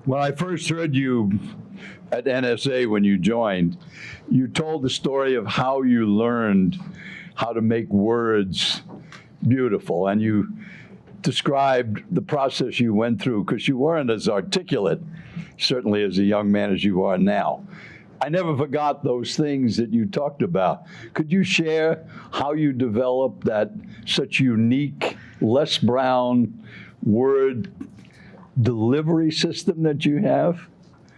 When I first heard you at NSA when you joined, you told the story of how you learned how to make words beautiful, and you described the process you went through, because you weren't as articulate, certainly as a young man, as you are now. I never forgot those things that you talked about. Could you share how you developed that such unique Les Brown word delivery system that you have?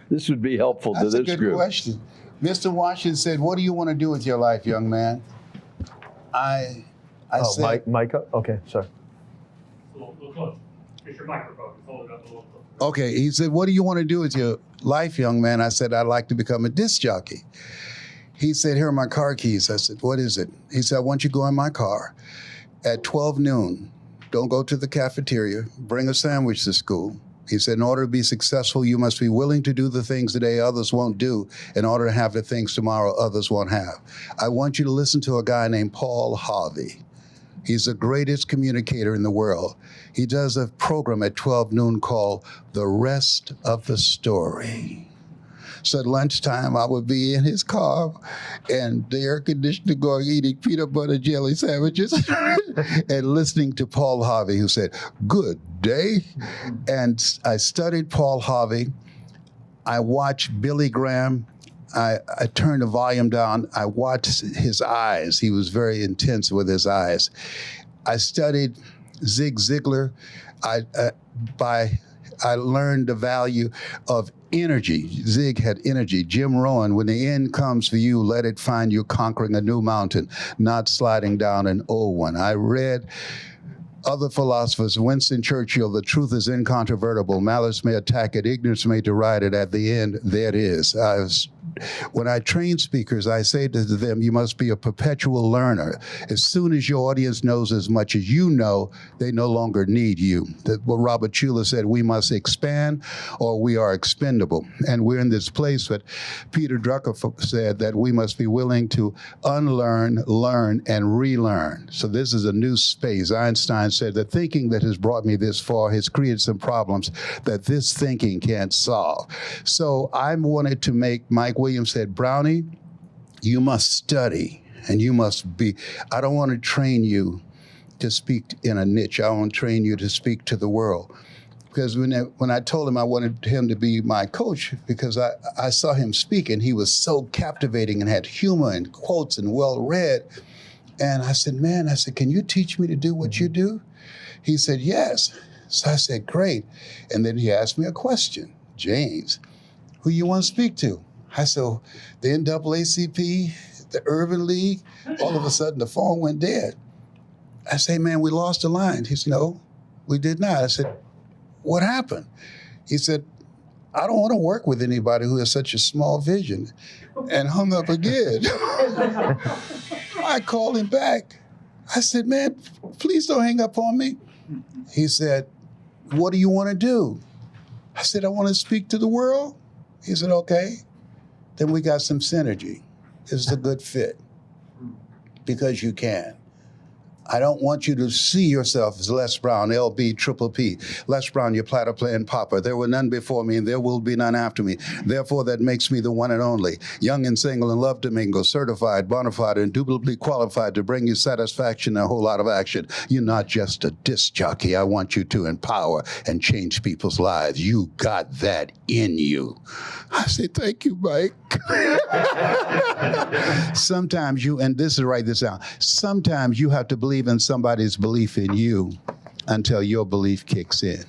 This would be helpful to this group. That's a good question. Mr. Washington said, "What do you want to do with your life, young man?" I said, Mike, okay, sorry. A little close. It's your microphone. Hold it up a little closer. okay, he said, "What do you want to do with your life, young man?" I said, "I'd like to become a disc jockey." He said, "Here are my car keys." I said, "What is it?" He said, "I want you to go in my car at 12 noon. Don't go to the cafeteria. Bring a sandwich to school." He said, "In order to be successful, you must be willing to do the things today others won't do in order to have the things tomorrow others won't have. I want you to listen to a guy named Paul Harvey. He's the greatest communicator in the world. He does a program at 12 noon called The Rest of the Story." So at lunchtime, I would be in his car and the air conditioner going, eating peanut butter jelly sandwiches and listening to Paul Harvey, who said, "Good day." And I studied Paul Harvey. I watched Billy Graham. I turned the volume down. I watched his eyes. He was very intense with his eyes. I studied Zig Ziglar. I learned the value of energy. Zig had energy. Jim Rohn, when the end comes for you, let it find you conquering a new mountain, not sliding down an old one. I read other philosophers, Winston Churchill, "The truth is incontrovertible. Malice may attack it, ignorance may deride it. At the end, there it is." When I train speakers, I say to them, you must be a perpetual learner. As soon as your audience knows as much as you know, they no longer need you. What Robert Schuller said, we must expand or we are expendable. And we're in this place that Peter Drucker said that we must be willing to unlearn, learn, and relearn. So this is a new space. Einstein said, the thinking that has brought me this far has created some problems that this thinking can't solve. So I wanted to make, Mike Williams said, Brownie, you must study and you must be, I don't want to train you to speak in a niche. I want to train you to speak to the world. Because when I told him I wanted him to be my coach, because I saw him speak and he was so captivating and had humor and quotes and well-read. And I said, man, can you teach me to do what you do? He said, yes. So I said, great. And then he asked me a question. James, who you want to speak to? I said, the NAACP, the Urban League. All of a sudden, the phone went dead. I said, man, we lost the line. He said, no, we did not. I said, what happened? He said, I don't want to work with anybody who has such a small vision, and hung up again. I called him back. I said, man, please don't hang up on me. He said, what do you want to do? I said, I want to speak to the world. He said, okay. Then we got some synergy. It's a good fit because you can. I don't want you to see yourself as Les Brown, LB, Triple P. Les Brown, your platter playing papa. There were none before me, and there will be none after me. Therefore, that makes me the one and only. Young and single and love to mingle, certified, bona fide, indubitably qualified to bring you satisfaction and a whole lot of action. You're not just a disc jockey. I want you to empower and change people's lives. You got that in you. I say, thank you, Mike. Sometimes you, and this is, write this down, sometimes you have to believe in somebody's belief in you until your belief kicks in.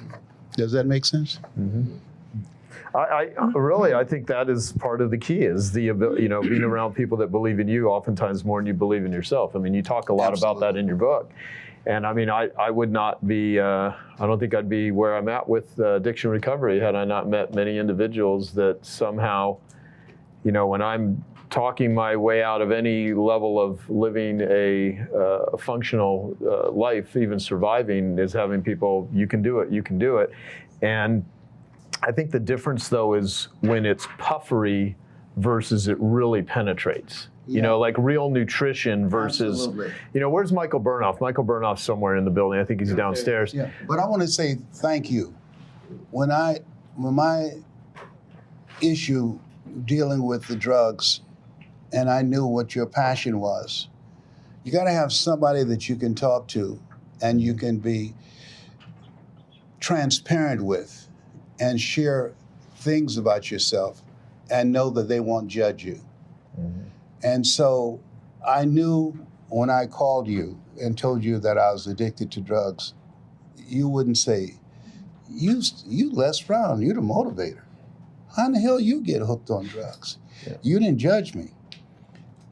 Does that make sense? Mm-hmm. I think that is part of the key, is the being around people that believe in you oftentimes more than you believe in yourself. I mean, you talk a lot about that in your book. And I mean, I would not be, I don't think I'd be where I'm at with addiction recovery had I not met many individuals that somehow, when I'm talking my way out of any level of living a functional life, even surviving, is having people, you can do it, you can do it. And I think the difference, though, is when it's puffery versus it really penetrates. Yeah. Like real nutrition versus, Absolutely. Where's Michael Burnoff? Michael Burnoff's somewhere in the building. I think he's downstairs. Yeah, but I want to say thank you. When my issue dealing with the drugs, and I knew what your passion was. You got to have somebody that you can talk to and you can be transparent with and share things about yourself and know that they won't judge you. Mm-hmm. And so I knew when I called you and told you that I was addicted to drugs, you wouldn't say, you Les Brown, you're the motivator. How in the hell you get hooked on drugs? Yeah. You didn't judge me.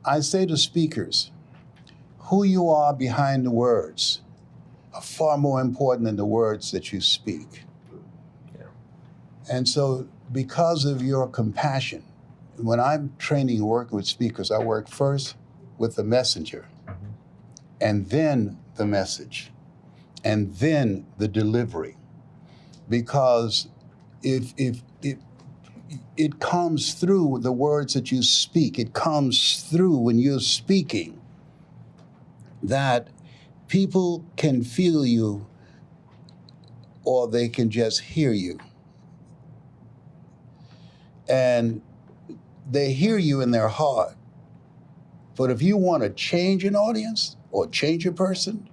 I say to speakers, who you are behind the words are far more important than the words that you speak. Yeah. And so because of your compassion, when I'm training and working with speakers, I work first with the messenger, mm-hmm. and then the message, and then the delivery. Because if it comes through the words that you speak, it comes through when you're speaking, that people can feel you or they can just hear you. And they hear you in their heart. But if you want to change an audience or change a person,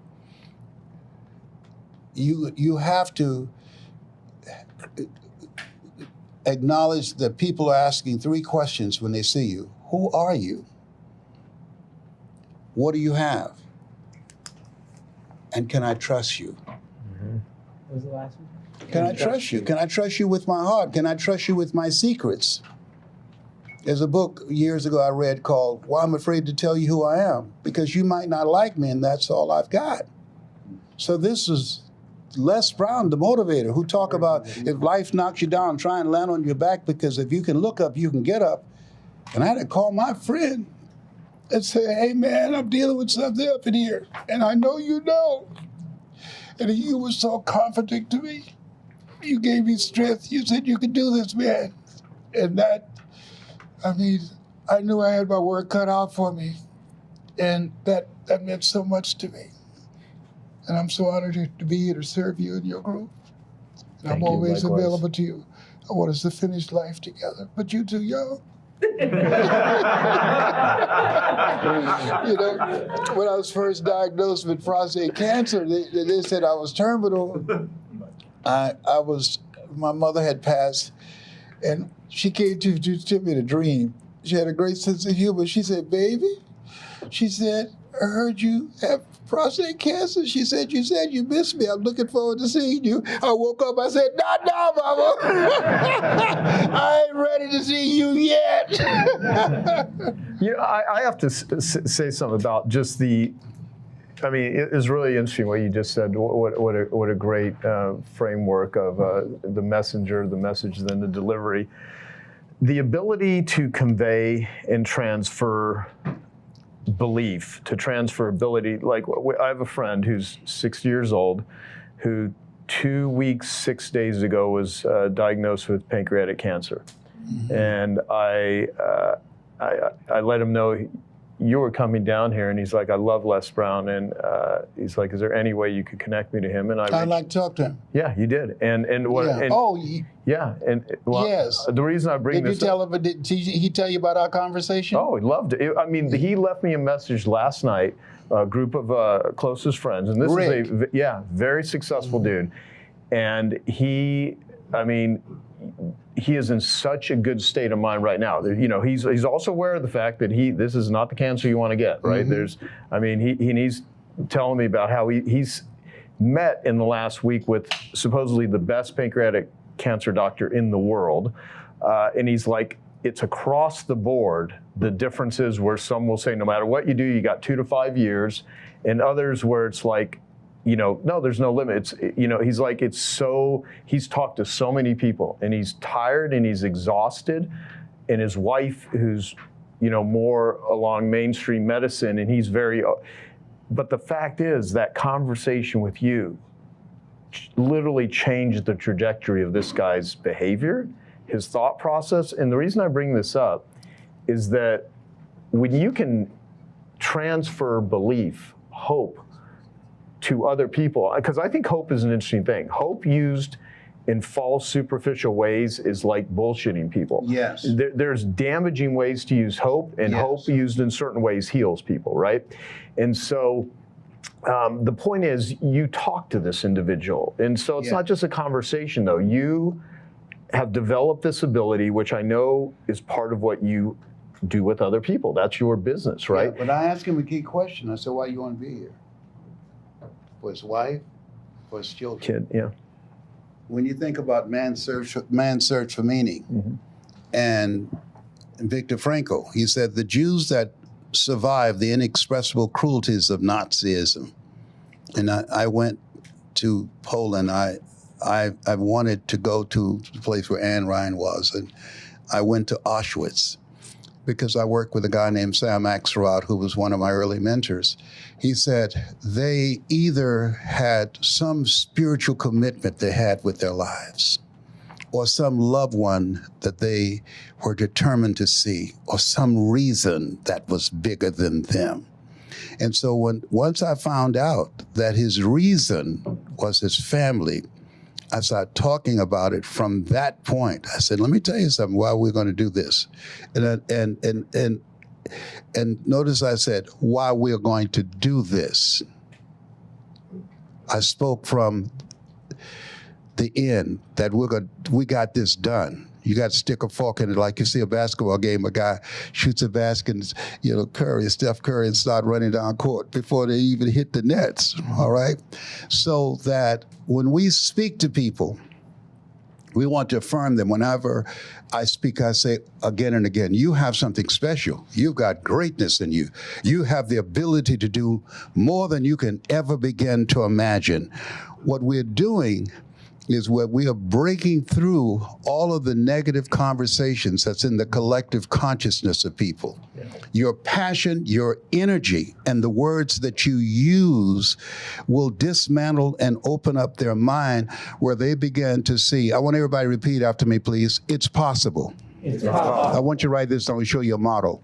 you have to acknowledge that people are asking 3 questions when they see you. Who are you? What do you have? And can I trust you? Mm-hmm. What was the last one? Can I trust you? Can I trust you with my heart? Can I trust you with my secrets? There's a book years ago I read called Why I'm Afraid to Tell You Who I Am, because you might not like me and that's all I've got. So this is Les Brown, the motivator, who talk about if life knocks you down, try and land on your back, because if you can look up, you can get up. And I had to call my friend and say, hey man, I'm dealing with something up in here, and I know you know. And you were so comforting to me. You gave me strength. You said you could do this, man. And that, I mean, I knew I had my work cut out for me. And that meant so much to me. And I'm so honored to be here to serve you and your group. And I'm always available to you. I want us to finish life together, but you too young. You know, when I was first diagnosed with prostate cancer, they said I was terminal. My mother had passed, and she came to me in a dream. She had a great sense of humor. She said, baby, she said, I heard you have prostate cancer. She said, you missed me. I'm looking forward to seeing you. I woke up, I said, no, Mama. I ain't ready to see you yet. You know, I have to say something about just I mean, it is really interesting what you just said. What a great framework of the messenger, the message, then the delivery. The ability to convey and transfer belief, to transfer ability. Like, I have a friend who's 60 years old who 2 weeks, 6 days ago was diagnosed with pancreatic cancer. Mm-hmm. And I let him know you were coming down here, and he's like, I love Les Brown, and he's like, is there any way you could connect me to him? And I'd like to talk to him. Yeah, you did. And what? Yeah. And, yeah, and well, yes. The reason I bring this up. Did he tell you about our conversation? Oh, he loved it. I mean, he left me a message last night, a group of closest friends, and this Rick. is very successful dude, and he is in such a good state of mind right now. You know, he's also aware of the fact that this is not the cancer you want to get, right? Mm-hmm. He's telling me about how he's met in the last week with supposedly the best pancreatic cancer doctor in the world, and he's like, it's across the board. The difference is where some will say, no matter what you do, you got 2 to 5 years, and others where it's like, you know, no, there's no limit. It's, you know, he's like, he's talked to so many people, and he's tired and he's exhausted, and his wife, who's, you know, more along mainstream medicine, and he's but the fact is that conversation with you literally changed the trajectory of this guy's behavior, his thought process. And the reason I bring this up is that when you can transfer belief, hope, to other people, because I think hope is an interesting thing. Hope used in false, superficial ways is like bullshitting people. Yes. There's damaging ways to use hope, and Yes. hope used in certain ways heals people, right? And so the point is, you talk to this individual. And so it's Yeah. not just a conversation, though. You have developed this ability, which I know is part of what you do with other people. That's your business, right? Yeah, but I asked him a key question. I said, why you want to be here? For his wife? For his children? Kid, yeah. When you think about man's search for meaning, Mm-hmm. and Viktor Frankl, he said the Jews that survived the inexpressible cruelties of Nazism, and I went to Poland. I wanted to go to the place where Anne Ryan was, and I went to Auschwitz because I worked with a guy named Sam Axelrod, who was one of my early mentors. He said they either had some spiritual commitment they had with their lives, or some loved one that they were determined to see, or some reason that was bigger than them. And so once I found out that his reason was his family, I started talking about it from that point. I said, let me tell you something, why we're going to do this. And notice I said, why we're going to do this. I spoke from the end that we got this done. You got to stick a fork in it, like you see a basketball game. A guy shoots a basket, and, Steph Curry, and start running down court before they even hit the nets. All right, so that when we speak to people, we want to affirm them. Whenever I speak, I say again and again, you have something special. You've got greatness in you. You have the ability to do more than you can ever begin to imagine. What we're doing is where we are breaking through all of the negative conversations that's in the collective consciousness of people. Yeah. Your passion, your energy, and the words that you use will dismantle and open up their mind where they begin to see. I want everybody to repeat after me, please. It's possible. It's possible. I want you to write this down and show you a model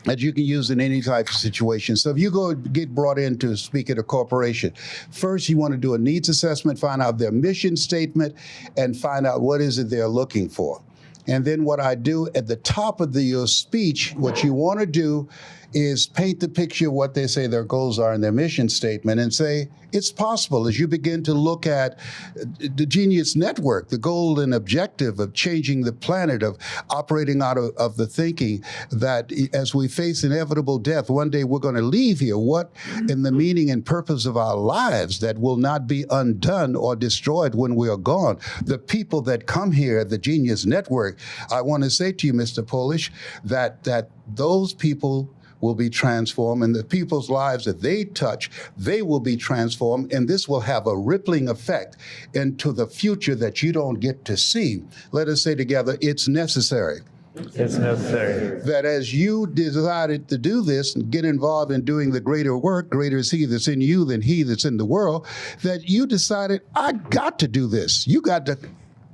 that you can use in any type of situation. So if you go get brought in to speak at a corporation, first you want to do a needs assessment, find out their mission statement, and find out what is it they're looking for. And then what I do at the top of your speech, what you want to do is paint the picture of what they say their goals are in their mission statement and say, it's possible as you begin to look at the Genius Network, the goal and objective of changing the planet, of operating out of the thinking that as we face inevitable death, one day we're going to leave here. What in the meaning and purpose of our lives that will not be undone or destroyed when we are gone? The people that come here at the Genius Network, I want to say to you, Mr. Polish, that those people will be transformed, and the people's lives that they touch, they will be transformed, and this will have a rippling effect into the future that you don't get to see. Let us say together, it's necessary. It's necessary. That as you decided to do this and get involved in doing the greater work, greater is he that's in you than he that's in the world, that you decided, I got to do this. You got to,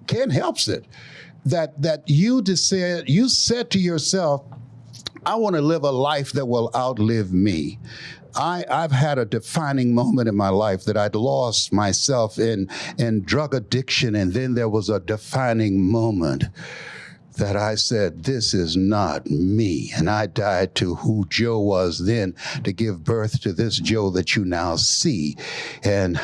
can't help it. That you said to yourself, I want to live a life that will outlive me. I've had a defining moment in my life that I'd lost myself in drug addiction, and then there was a defining moment that I said, this is not me. And I died to who Joe was then to give birth to this Joe that you now see. And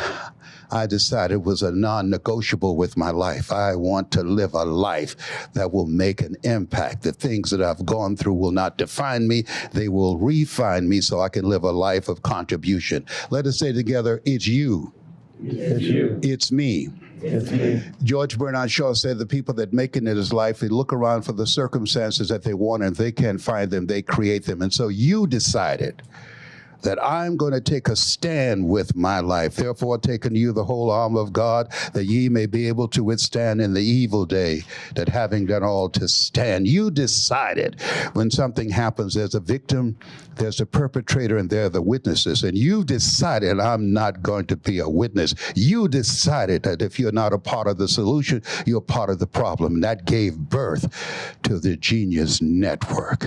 I decided it was a non-negotiable with my life. I want to live a life that will make an impact. The things that I've gone through will not define me. They will refine me so I can live a life of contribution. Let us say together, it's you. It's you. It's me. It's me. George Bernard Shaw said the people that make it in his life, they look around for the circumstances that they want, and if they can't find them, they create them. And so you decided that I'm going to take a stand with my life. Therefore, take unto you the whole armor of God, that ye may be able to withstand in the evil day, that having done all to stand. You decided when something happens, there's a victim, there's a perpetrator, and there are the witnesses. And you decided, I'm not going to be a witness. You decided that if you're not a part of the solution, you're part of the problem. And that gave birth to the Genius Network.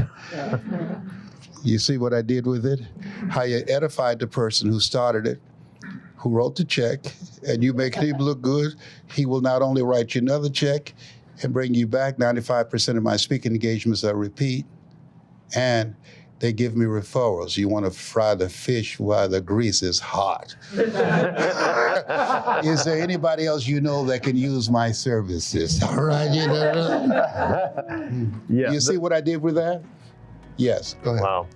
You see what I did with it? How you edified the person who started it, who wrote the check, and you make him look good, he will not only write you another check and bring you back. 95% of my speaking engagements are repeat, and they give me referrals. You want to fry the fish while the grease is hot. Is there anybody else you know that can use my services? All right, Yeah. You see what I did with that? Yes, go ahead. Wow.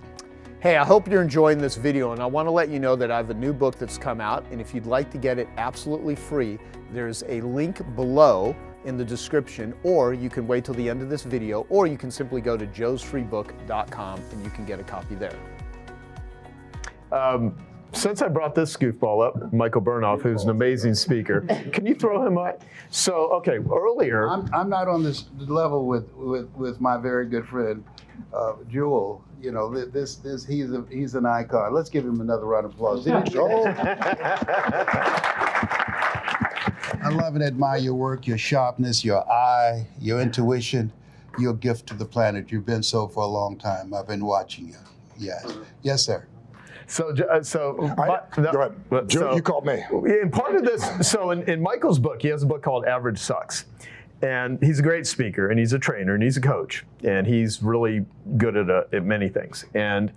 Hey, I hope you're enjoying this video, and I want to let you know that I have a new book that's come out, and if you'd like to get it absolutely free, there's a link below in the description, or you can wait till the end of this video, or you can simply go to joesfreebook.com and you can get a copy there. Since I brought this goofball up, Michael Burnoff, who's an amazing speaker, can you throw him up? So, okay, earlier. I'm not on this level with my very good friend, Jewel. You know, he's an icon. Let's give him another round of applause. Joel? I love and admire your work, your sharpness, your eye, your intuition, your gift to the planet. You've been so for a long time. I've been watching you. Yes. Yes, sir. Go ahead. Joe, you called me. And part of this, so in Michael's book, he has a book called Average Sucks. And he's a great speaker, and he's a trainer, and he's a coach, and he's really good at many things. And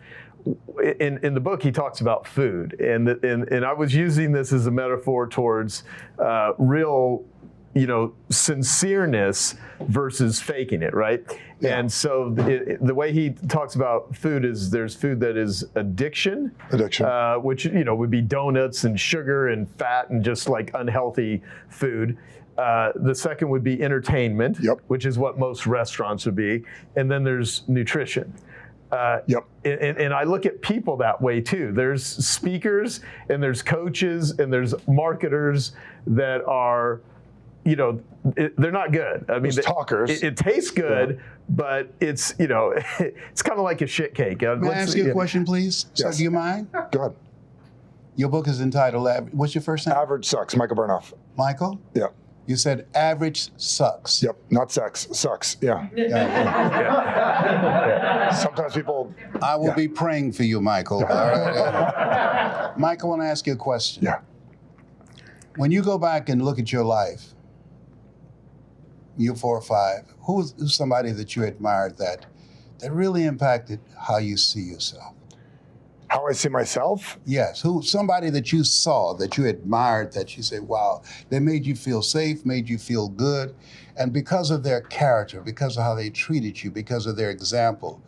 in the book, he talks about food, and I was using this as a metaphor towards real, sincereness versus faking it, right? Yeah. And so the way he talks about food is there's food that is addiction, which would be donuts and sugar and fat and just like unhealthy food. The second would be entertainment, which is what most restaurants would be, and then there's nutrition. And I look at people that way too. There's speakers and there's coaches and there's marketers that are, they're not good. I mean, talkers. It tastes good, but it's, it's kind of like a shit cake. May I ask you a question, please? Yes. So, do you mind? Go ahead. Your book is entitled, what's your first name? Average Sucks, Michael Burnoff. Michael? Yeah. You said average sucks. Yep, not sex, sucks, yeah. Sometimes people... I will be praying for you, Michael. All right. Michael, I want to ask you a question. Yeah. When you go back and look at your life, you're 4 or 5, who's somebody that you admired that really impacted how you see yourself? How I see myself? Yes, somebody that you saw, that you admired, that you say, wow, they made you feel safe, made you feel good. And because of their character, because of how they treated you, because of their example,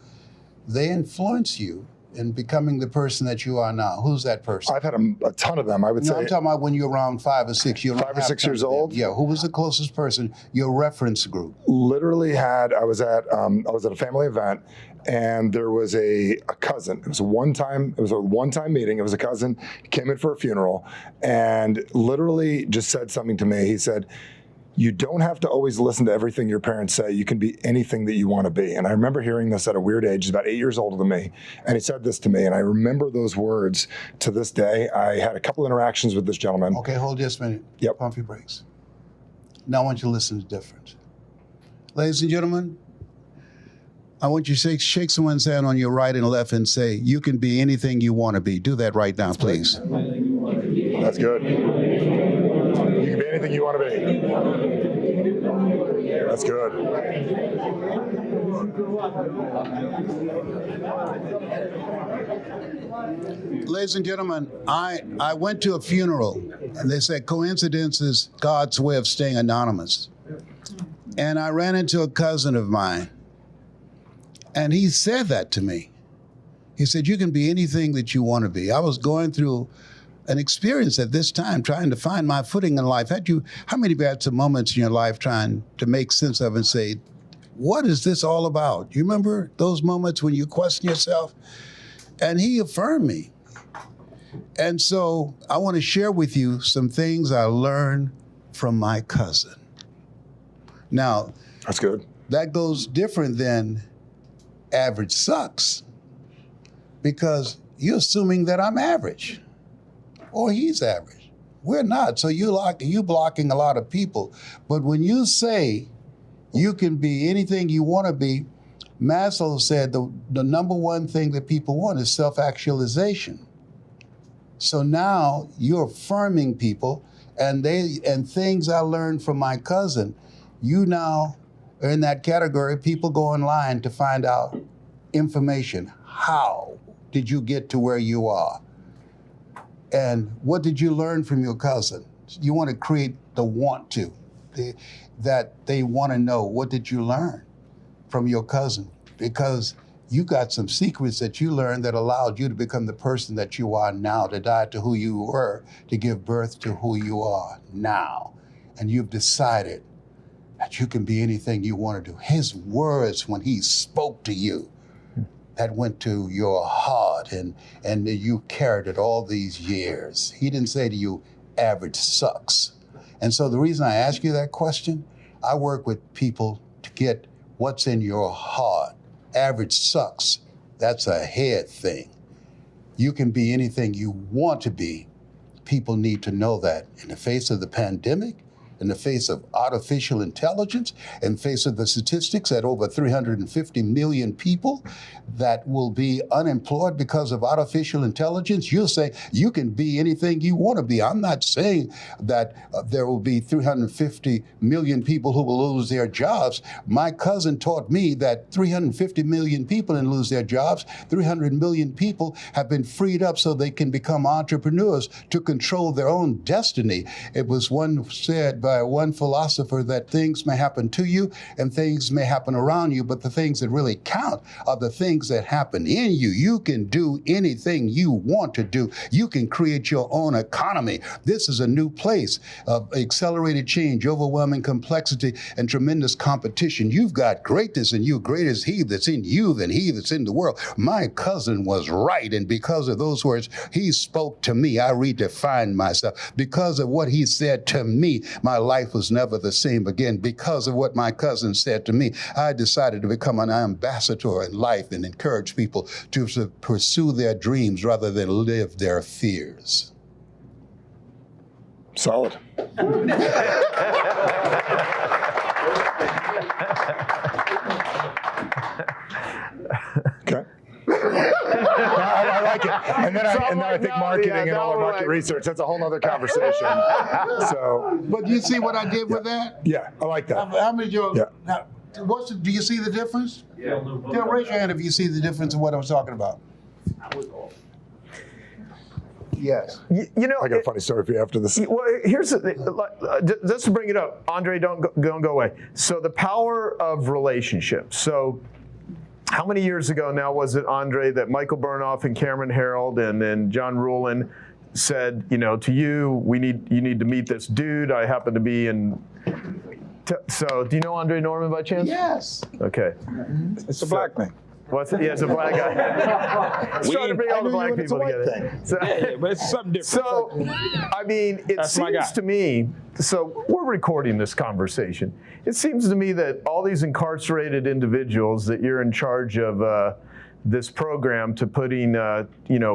they influence you in becoming the person that you are now. Who's that person? I've had a ton of them, I would say. I'm talking about when you're around 5 or 6. You 5 or 6 years old? Yeah, who was the closest person, your reference group? Literally I was at a family event, and there was a cousin. It was a one-time meeting. It was a cousin. He came in for a funeral and literally just said something to me. He said, you don't have to always listen to everything your parents say. You can be anything that you want to be. And I remember hearing this at a weird age. He's about 8 years older than me. And he said this to me. And I remember those words to this day. I had a couple interactions with this gentleman. Okay, hold just a minute. Yep. Pump your brakes. Now I want you to listen to different. Ladies and gentlemen, I want you to shake someone's hand on your right and left and say, you can be anything you want to be. Do that right now, please. That's good. You can be anything you want to be. That's good. Ladies and gentlemen, I went to a funeral, and they said coincidence is God's way of staying anonymous. And I ran into a cousin of mine, and he said that to me. He said, you can be anything that you want to be. I was going through an experience at this time, trying to find my footing in life. How many of you had some moments in your life trying to make sense of and say, what is this all about? You remember those moments when you question yourself? And he affirmed me. And so I want to share with you some things I learned from my cousin. Now, that's good. That goes different than average sucks, because you're assuming that I'm average or he's average. We're not. So you blocking a lot of people. But when you say you can be anything you want to be, Maslow said the number one thing that people want is self-actualization. So now you're affirming people, and things I learned from my cousin, you now are in that category. People go online to find out information. How did you get to where you are? And what did you learn from your cousin? You want to create the want to, that they want to know, what did you learn from your cousin? Because you got some secrets that you learned that allowed you to become the person that you are now, to die to who you were, to give birth to who you are now. And you've decided that you can be anything you want to do. His words when he spoke to you, that went to your heart and you carried it all these years. He didn't say to you, average sucks. And so the reason I ask you that question, I work with people to get what's in your heart. Average sucks. That's a head thing. You can be anything you want to be. People need to know that in the face of the pandemic, in the face of artificial intelligence, in the face of the statistics that over 350 million people that will be unemployed because of artificial intelligence, you'll say you can be anything you want to be. I'm not saying that there will be 350 million people who will lose their jobs. My cousin taught me that 350 million people didn't lose their jobs. 300 million people have been freed up so they can become entrepreneurs to control their own destiny. It was said by one philosopher that things may happen to you and things may happen around you, but the things that really count are the things that happen in you. You can do anything you want to do. You can create your own economy. This is a new place of accelerated change, overwhelming complexity, and tremendous competition. You've got greatness in you. Greater is he that's in you than he that's in the world. My cousin was right, and because of those words, he spoke to me. I redefined myself. Because of what he said to me, my life was never the same again. Because of what my cousin said to me, I decided to become an ambassador in life and encourage people to pursue their dreams rather than live their fears. Solid. Okay. I like it. And then I think marketing and all our market research, that's a whole other conversation. So, But you see what I did with that? yeah, I like that. How many of you, Yeah. now, do you see the difference? Yeah. Raise your hand if you see the difference in what I'm talking about. Yes. You know, I got a funny story for you after this. well, here's just to bring it up, Andre, don't go away. So the power of relationships. So how many years ago now was it, Andre, that Michael Burnoff and Cameron Harold and then John Rulin said, to you, you need to meet this dude. I happen to be in. So do you know Andre Norman by chance? Yes. Okay. It's a black thing. What's it? Yeah, it's a black guy. He's trying to bring all the black people together. So, Yeah, but it's something different. So, I mean, it That's my guy. seems to me, so we're recording this conversation. It seems to me that all these incarcerated individuals that you're in charge of this program to putting,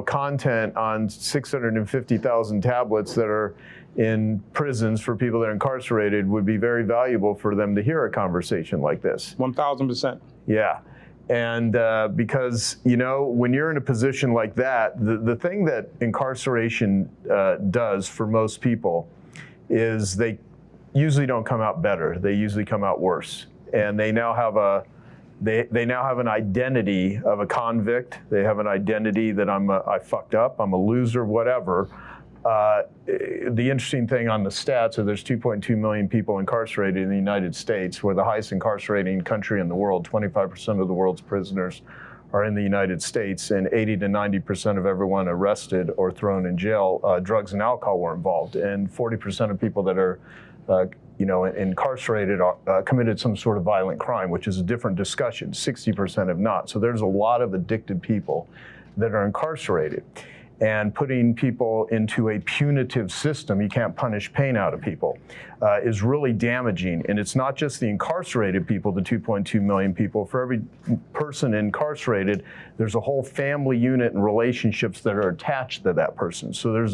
content on 650,000 tablets that are in prisons for people that are incarcerated would be very valuable for them to hear a conversation like this. 1,000%. Yeah. And because, when you're in a position like that, the thing that incarceration does for most people is they usually don't come out better. They usually come out worse. And they now have they now have an identity of a convict. They have an identity that I fucked up, I'm a loser, whatever. The interesting thing on the stats are there's 2.2 million people incarcerated in the United States. We're the highest incarcerating country in the world. 25% of the world's prisoners are in the United States, and 80 to 90% of everyone arrested or thrown in jail, drugs and alcohol were involved. And 40% of people that are incarcerated committed some sort of violent crime, which is a different discussion. 60% have not. So there's a lot of addicted people that are incarcerated. And putting people into a punitive system, you can't punish pain out of people, is really damaging. And it's not just the incarcerated people, the 2.2 million people. For every person incarcerated, there's a whole family unit and relationships that are attached to that person. So there's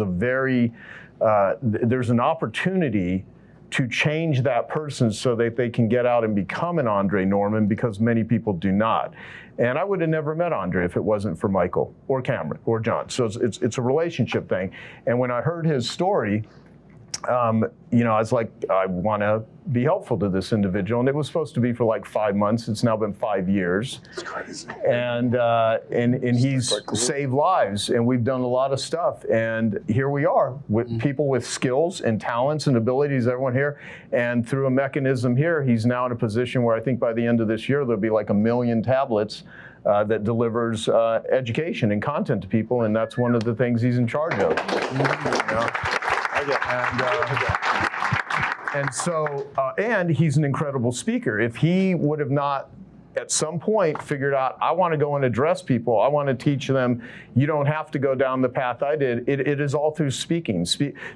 there's an opportunity to change that person so that they can get out and become an Andre Norman, because many people do not. And I would have never met Andre if it wasn't for Michael or Cameron or John. So it's a relationship thing. And when I heard his story, you know, I was like, I want to be helpful to this individual. And it was supposed to be for like 5 months. It's now been 5 years. It's crazy. And he's saved lives, and we've done a lot of stuff. And here we are with people with skills and talents and abilities, everyone here. And through a mechanism here, he's now in a position where I think by the end of this year, there'll be like 1 million tablets that delivers education and content to people. And that's one of the things he's in charge of. You know? And so, and he's an incredible speaker. If he would have not at some point figured out, I want to go and address people, I want to teach them, you don't have to go down the path I did. It is all through speaking.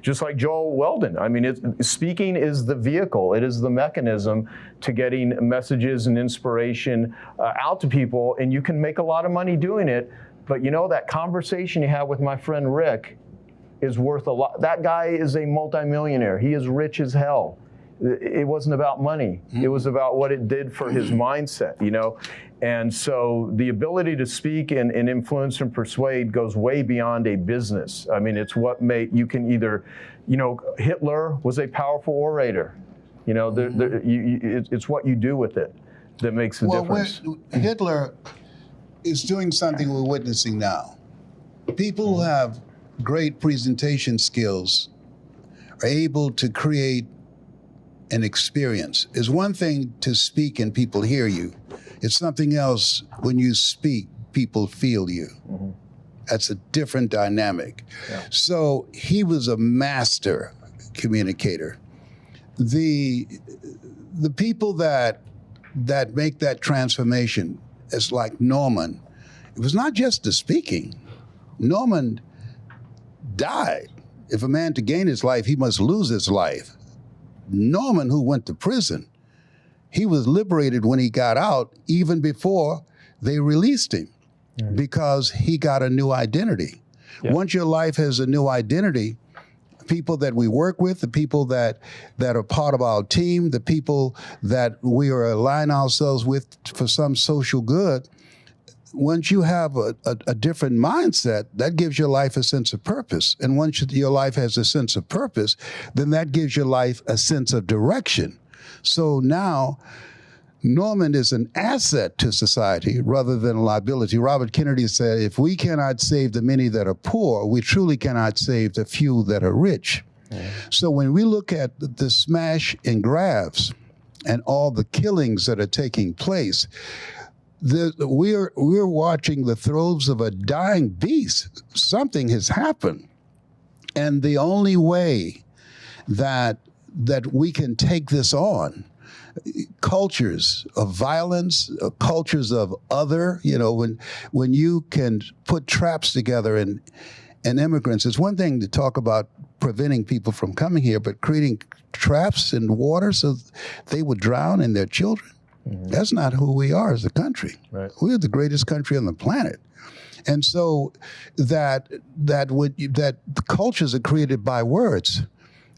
Just like Joel Weldon. I mean, speaking is the vehicle. It is the mechanism to getting messages and inspiration out to people. And you can make a lot of money doing it. But you know, that conversation you had with my friend Rick is worth a lot. That guy is a multimillionaire. He is rich as hell. It wasn't about money. It was about what it did for his mindset, you know? And so the ability to speak and influence and persuade goes way beyond a business. I mean, it's what you can either, you know, Hitler was a powerful orator. You know, it's what you do with it that makes the difference. Hitler is doing something we're witnessing now. People who have great presentation skills are able to create an experience. It's one thing to speak and people hear you. It's something else when you speak, people feel you. That's a different dynamic. Yeah. So he was a master communicator. The people that make that transformation, it's like Norman. It was not just the speaking. Norman died. If a man to gain his life, he must lose his life. Norman, who went to prison, he was liberated when he got out, even before they released him, because he got a new identity. Yeah. Once your life has a new identity, people that we work with, the people that are part of our team, the people that we are aligning ourselves with for some social good, once you have a different mindset, that gives your life a sense of purpose. And once your life has a sense of purpose, then that gives your life a sense of direction. So now, Norman is an asset to society rather than a liability. Robert Kennedy said, if we cannot save the many that are poor, we truly cannot save the few that are rich. So when we look at the smash and grabs and all the killings that are taking place, we're watching the throes of a dying beast. Something has happened. And the only way that we can take this on, cultures of violence, cultures of other, you know, when you can put traps together and immigrants, it's one thing to talk about preventing people from coming here, but creating traps in water so they would drown and their children. That's not who we are as a country. Right. We're the greatest country on the planet. And so that the cultures are created by words.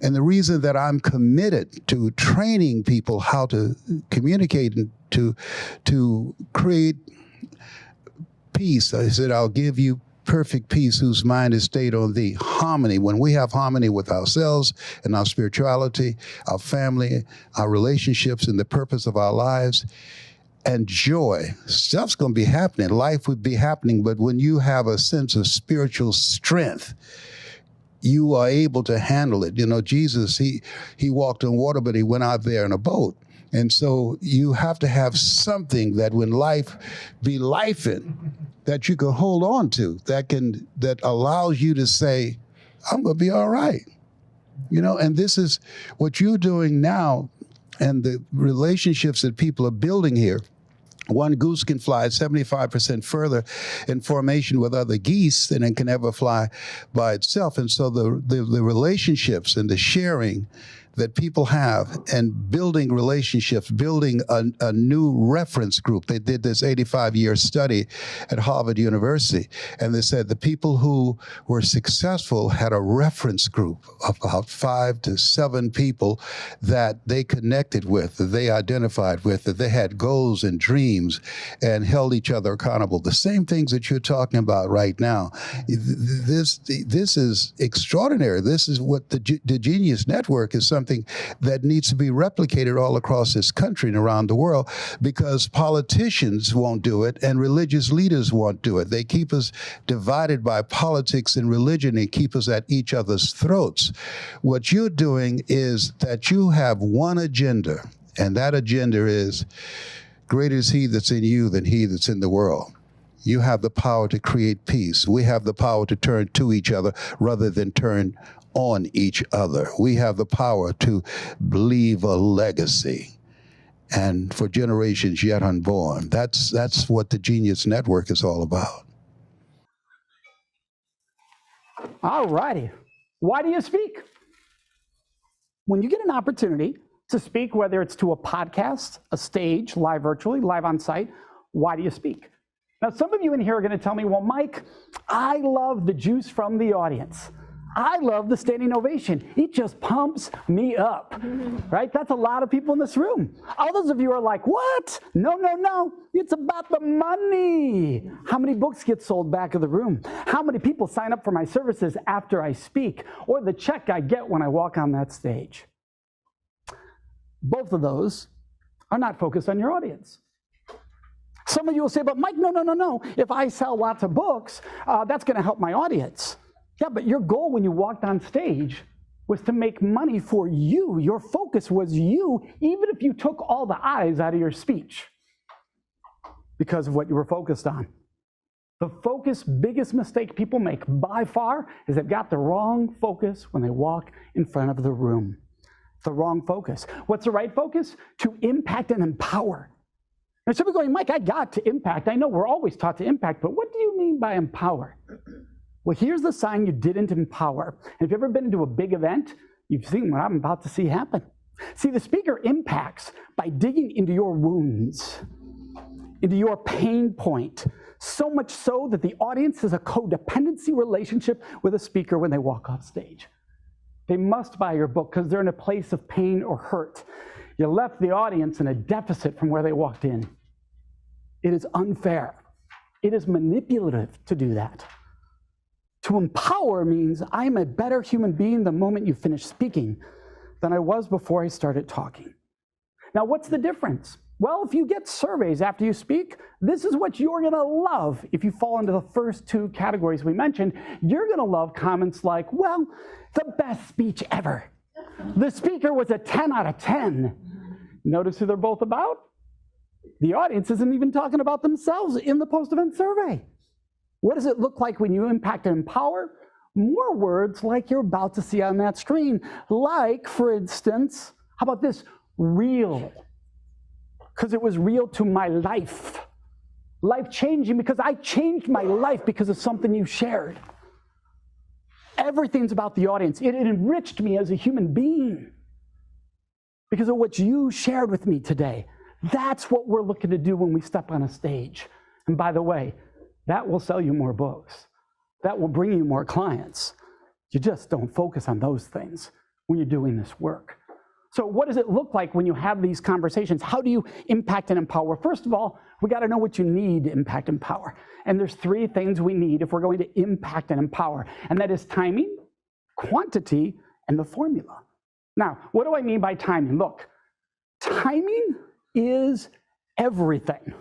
And the reason that I'm committed to training people how to communicate and to create peace, I said, I'll give you perfect peace whose mind is stayed on thee. Harmony. When we have harmony with ourselves and our spirituality, our family, our relationships, and the purpose of our lives, and joy, stuff's going to be happening. Life would be happening, but when you have a sense of spiritual strength, you are able to handle it. You know, Jesus, he walked on water, but he went out there in a boat. And so you have to have something that when life be lifing, that you can hold on to, that allows you to say, I'm going to be all right. You know, and this is what you're doing now, and the relationships that people are building here. One goose can fly 75% further in formation with other geese than it can ever fly by itself. And so the relationships and the sharing that people have, and building relationships, building a new reference group. They did this 85-year study at Harvard University, and they said the people who were successful had a reference group of about 5 to 7 people that they connected with, that they identified with, that they had goals and dreams and held each other accountable. The same things that you're talking about right now. This is extraordinary. This is what the Genius Network is, something that needs to be replicated all across this country and around the world, because politicians won't do it and religious leaders won't do it. They keep us divided by politics and religion and keep us at each other's throats. What you're doing is that you have one agenda, and that agenda is, greater is he that's in you than he that's in the world. You have the power to create peace. We have the power to turn to each other rather than turn on each other. We have the power to leave a legacy, and for generations yet unborn. That's what the Genius Network is all about. All righty. Why do you speak? When you get an opportunity to speak, whether it's to a podcast, a stage, live virtually, live on site, why do you speak? Now, some of you in here are going to tell me, well, Mike, I love the juice from the audience. I love the standing ovation. It just pumps me up, right? That's a lot of people in this room. Others of you are like, what? No, no, no. It's about the money. How many books get sold back of the room? How many people sign up for my services after I speak, or the check I get when I walk on that stage? Both of those are not focused on your audience. Some of you will say, but Mike, no, no, no, no. If I sell lots of books, that's going to help my audience. Yeah, but your goal when you walked on stage was to make money for you. Your focus was you, even if you took all the eyes out of your speech because of what you were focused on. The biggest mistake people make by far is they've got the wrong focus when they walk in front of the room. The wrong focus. What's the right focus? To impact and empower. And some people are going, Mike, I got to impact. I know we're always taught to impact, but what do you mean by empower? Well, here's the sign you didn't empower. And if you've ever been to a big event, you've seen what I'm about to see happen. See, the speaker impacts by digging into your wounds, into your pain point, so much so that the audience has a codependency relationship with a speaker when they walk off stage. They must buy your book because they're in a place of pain or hurt. You left the audience in a deficit from where they walked in. It is unfair. It is manipulative to do that. To empower means I'm a better human being the moment you finish speaking than I was before I started talking. Now, what's the difference? Well, if you get surveys after you speak, this is what you're going to love. If you fall into the first 2 categories we mentioned, you're going to love comments like, well, the best speech ever. The speaker was a 10 out of 10. Notice who they're both about? The audience isn't even talking about themselves in the post-event survey. What does it look like when you impact and empower? More words like you're about to see on that screen. Like, for instance, how about this? Real. Because it was real to my life. Life-changing because I changed my life because of something you shared. Everything's about the audience. It enriched me as a human being because of what you shared with me today. That's what we're looking to do when we step on a stage. And by the way, that will sell you more books. That will bring you more clients. You just don't focus on those things when you're doing this work. So what does it look like when you have these conversations? How do you impact and empower? First of all, we got to know what you need to impact and empower. And there's 3 things we need if we're going to impact and empower. And that is timing, quantity, and the formula. Now, what do I mean by timing? Look, timing is everything.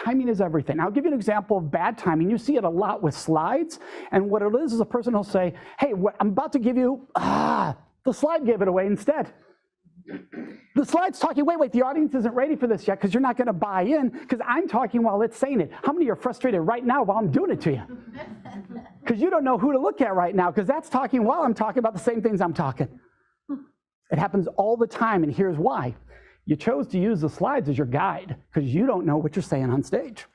Timing is everything. I'll give you an example of bad timing. You see it a lot with slides. And what it is a person will say, hey, what I'm about to give you, the slide gave it away instead. The slide's talking, wait, the audience isn't ready for this yet because you're not going to buy in because I'm talking while it's saying it. How many are frustrated right now while I'm doing it to you? Because you don't know who to look at right now because that's talking while I'm talking about the same things I'm talking. It happens all the time, and here's why. You chose to use the slides as your guide because you don't know what you're saying on stage.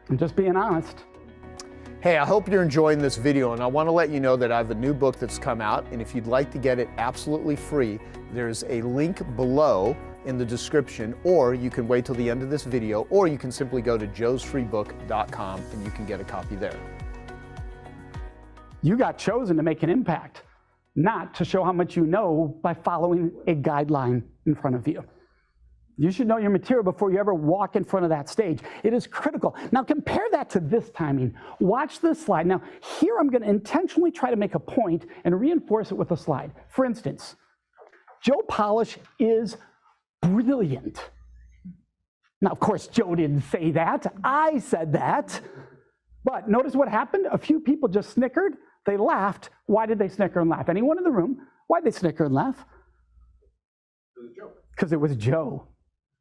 I'm just being honest. Hey, I hope you're enjoying this video, and I want to let you know that I have a new book that's come out, and if you'd like to get it absolutely free, there's a link below in the description, or you can wait till the end of this video, or you can simply go to joesfreebook.com and you can get a copy there. You got chosen to make an impact, not to show how much you know by following a guideline in front of you. You should know your material before you ever walk in front of that stage. It is critical. Now compare that to this timing. Watch this slide. Now here I'm going to intentionally try to make a point and reinforce it with a slide. For instance, Joe Polish is brilliant. Now of course Joe didn't say that. I said that. But notice what happened? A few people just snickered. They laughed. Why did they snicker and laugh? Anyone in the room? Why did they snicker and laugh? Because it was Joe.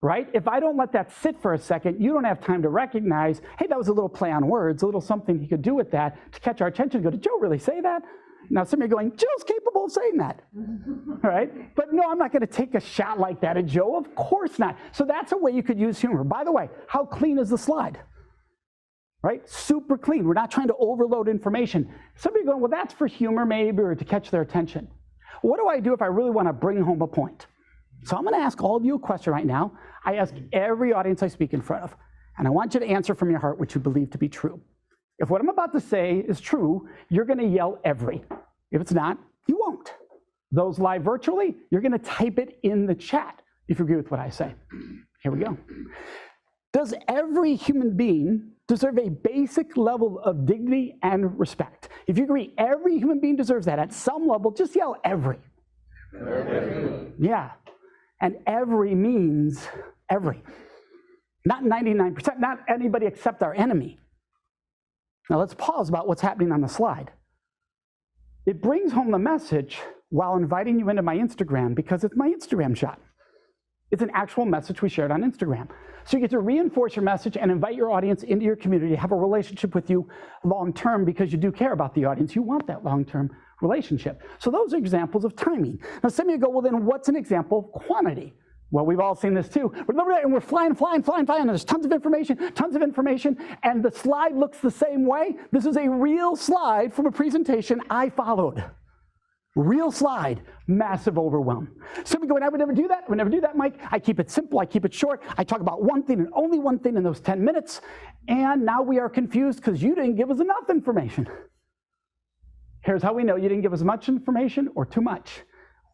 Right? If I don't let that sit for a second, you don't have time to recognize, hey, that was a little play on words, a little something he could do with that to catch our attention and go, did Joe really say that? Now some of you are going, Joe's capable of saying that. Right? But no, I'm not going to take a shot like that at Joe. Of course not. So that's a way you could use humor. By the way, how clean is the slide? Right? Super clean. We're not trying to overload information. Some of you are going, well, that's for humor maybe, or to catch their attention. What do I do if I really want to bring home a point? So I'm going to ask all of you a question right now. I ask every audience I speak in front of, and I want you to answer from your heart what you believe to be true. If what I'm about to say is true, you're going to yell every. If it's not, you won't. Those live virtually, you're going to type it in the chat if you agree with what I say. Here we go. Does every human being deserve a basic level of dignity and respect? If you agree every human being deserves that at some level, just yell every. Every. Yeah. And every means every. Not 99%, not anybody except our enemy. Now let's pause about what's happening on the slide. It brings home the message while inviting you into my Instagram because it's my Instagram shot. It's an actual message we shared on Instagram. So you get to reinforce your message and invite your audience into your community to have a relationship with you long term because you do care about the audience. You want that long term relationship. So those are examples of timing. Now some of you go, well then what's an example of quantity? Well, we've all seen this too. And we're flying, and there's tons of information, and the slide looks the same way. This is a real slide from a presentation I followed. Real slide, massive overwhelm. Some of you go, I would never do that. I would never do that, Mike. I keep it simple, I keep it short. I talk about one thing and only one thing in those 10 minutes. And now we are confused because you didn't give us enough information. Here's how we know you didn't give us much information or too much.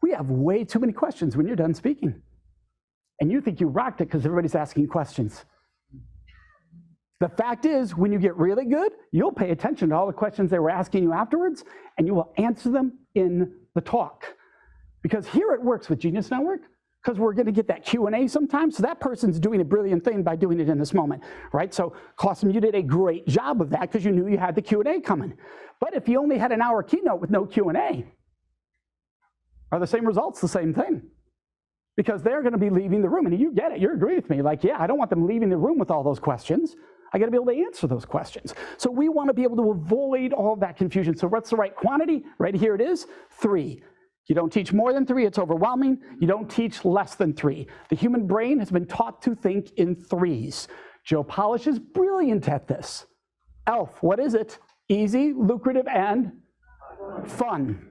We have way too many questions when you're done speaking. And you think you rocked it because everybody's asking questions. The fact is, when you get really good, you'll pay attention to all the questions they were asking you afterwards, and you will answer them in the talk. Because here it works with Genius Network, because we're going to get that Q&A sometimes. So that person's doing a brilliant thing by doing it in this moment, right? So, Clausen, you did a great job of that because you knew you had the Q&A coming. But if you only had an hour keynote with no Q&A, are the same results the same thing? Because they're going to be leaving the room, and you get it, you agree with me. Like, yeah, I don't want them leaving the room with all those questions. I got to be able to answer those questions. So we want to be able to avoid all of that confusion. So what's the right quantity? Right here it is, 3. You don't teach more than 3, it's overwhelming. You don't teach less than 3. The human brain has been taught to think in 3s. Joe Polish is brilliant at this. ELF, what is it? Easy, lucrative, and fun.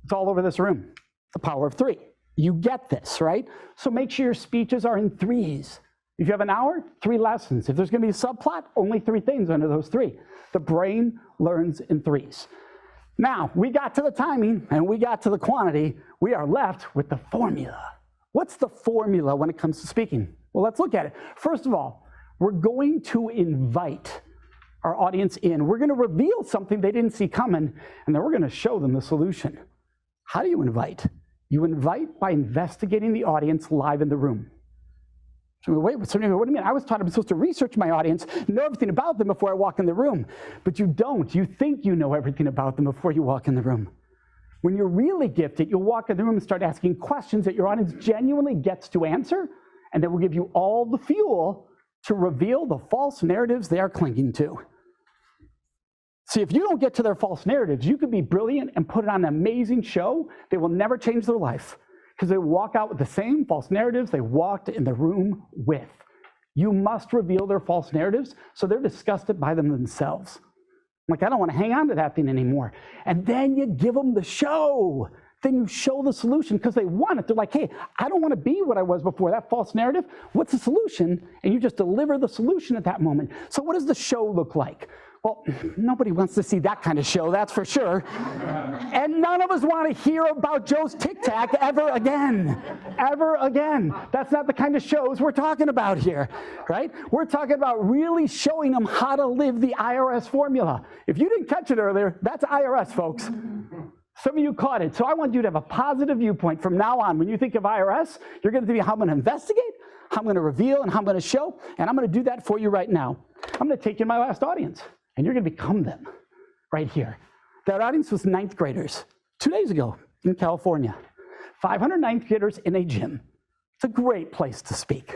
It's all over this room. The power of 3. You get this, right? So make sure your speeches are in 3s. If you have an hour, 3 lessons. If there's going to be a subplot, only 3 things under those 3. The brain learns in 3s. Now, we got to the timing and we got to the quantity. We are left with the formula. What's the formula when it comes to speaking? Well, let's look at it. First of all, we're going to invite our audience in. We're going to reveal something they didn't see coming, and then we're going to show them the solution. How do you invite? You invite by investigating the audience live in the room. So wait, what do you mean? I was taught I'm supposed to research my audience, know everything about them before I walk in the room. But you don't. You think you know everything about them before you walk in the room. When you're really gifted, you'll walk in the room and start asking questions that your audience genuinely gets to answer, and that will give you all the fuel to reveal the false narratives they are clinging to. See, if you don't get to their false narratives, you could be brilliant and put on an amazing show. They will never change their life because they walk out with the same false narratives they walked in the room with. You must reveal their false narratives so they're disgusted by them themselves. Like, I don't want to hang on to that thing anymore. And then you give them the show. Then you show the solution because they want it. They're like, hey, I don't want to be what I was before, that false narrative. What's the solution? And you just deliver the solution at that moment. So what does the show look like? Well, nobody wants to see that kind of show, that's for sure. And none of us want to hear about Joe's Tic Tac ever again. Ever again. That's not the kind of shows we're talking about here, right? We're talking about really showing them how to live the IRS formula. If you didn't catch it earlier, that's IRS, folks. Some of you caught it. So I want you to have a positive viewpoint from now on. When you think of IRS, you're going to be how I'm going to investigate, how I'm going to reveal, and how I'm going to show. And I'm going to do that for you right now. I'm going to take you to my last audience. And you're going to become them right here. That audience was 9th graders 2 days ago in California. 500 9th graders in a gym. It's a great place to speak.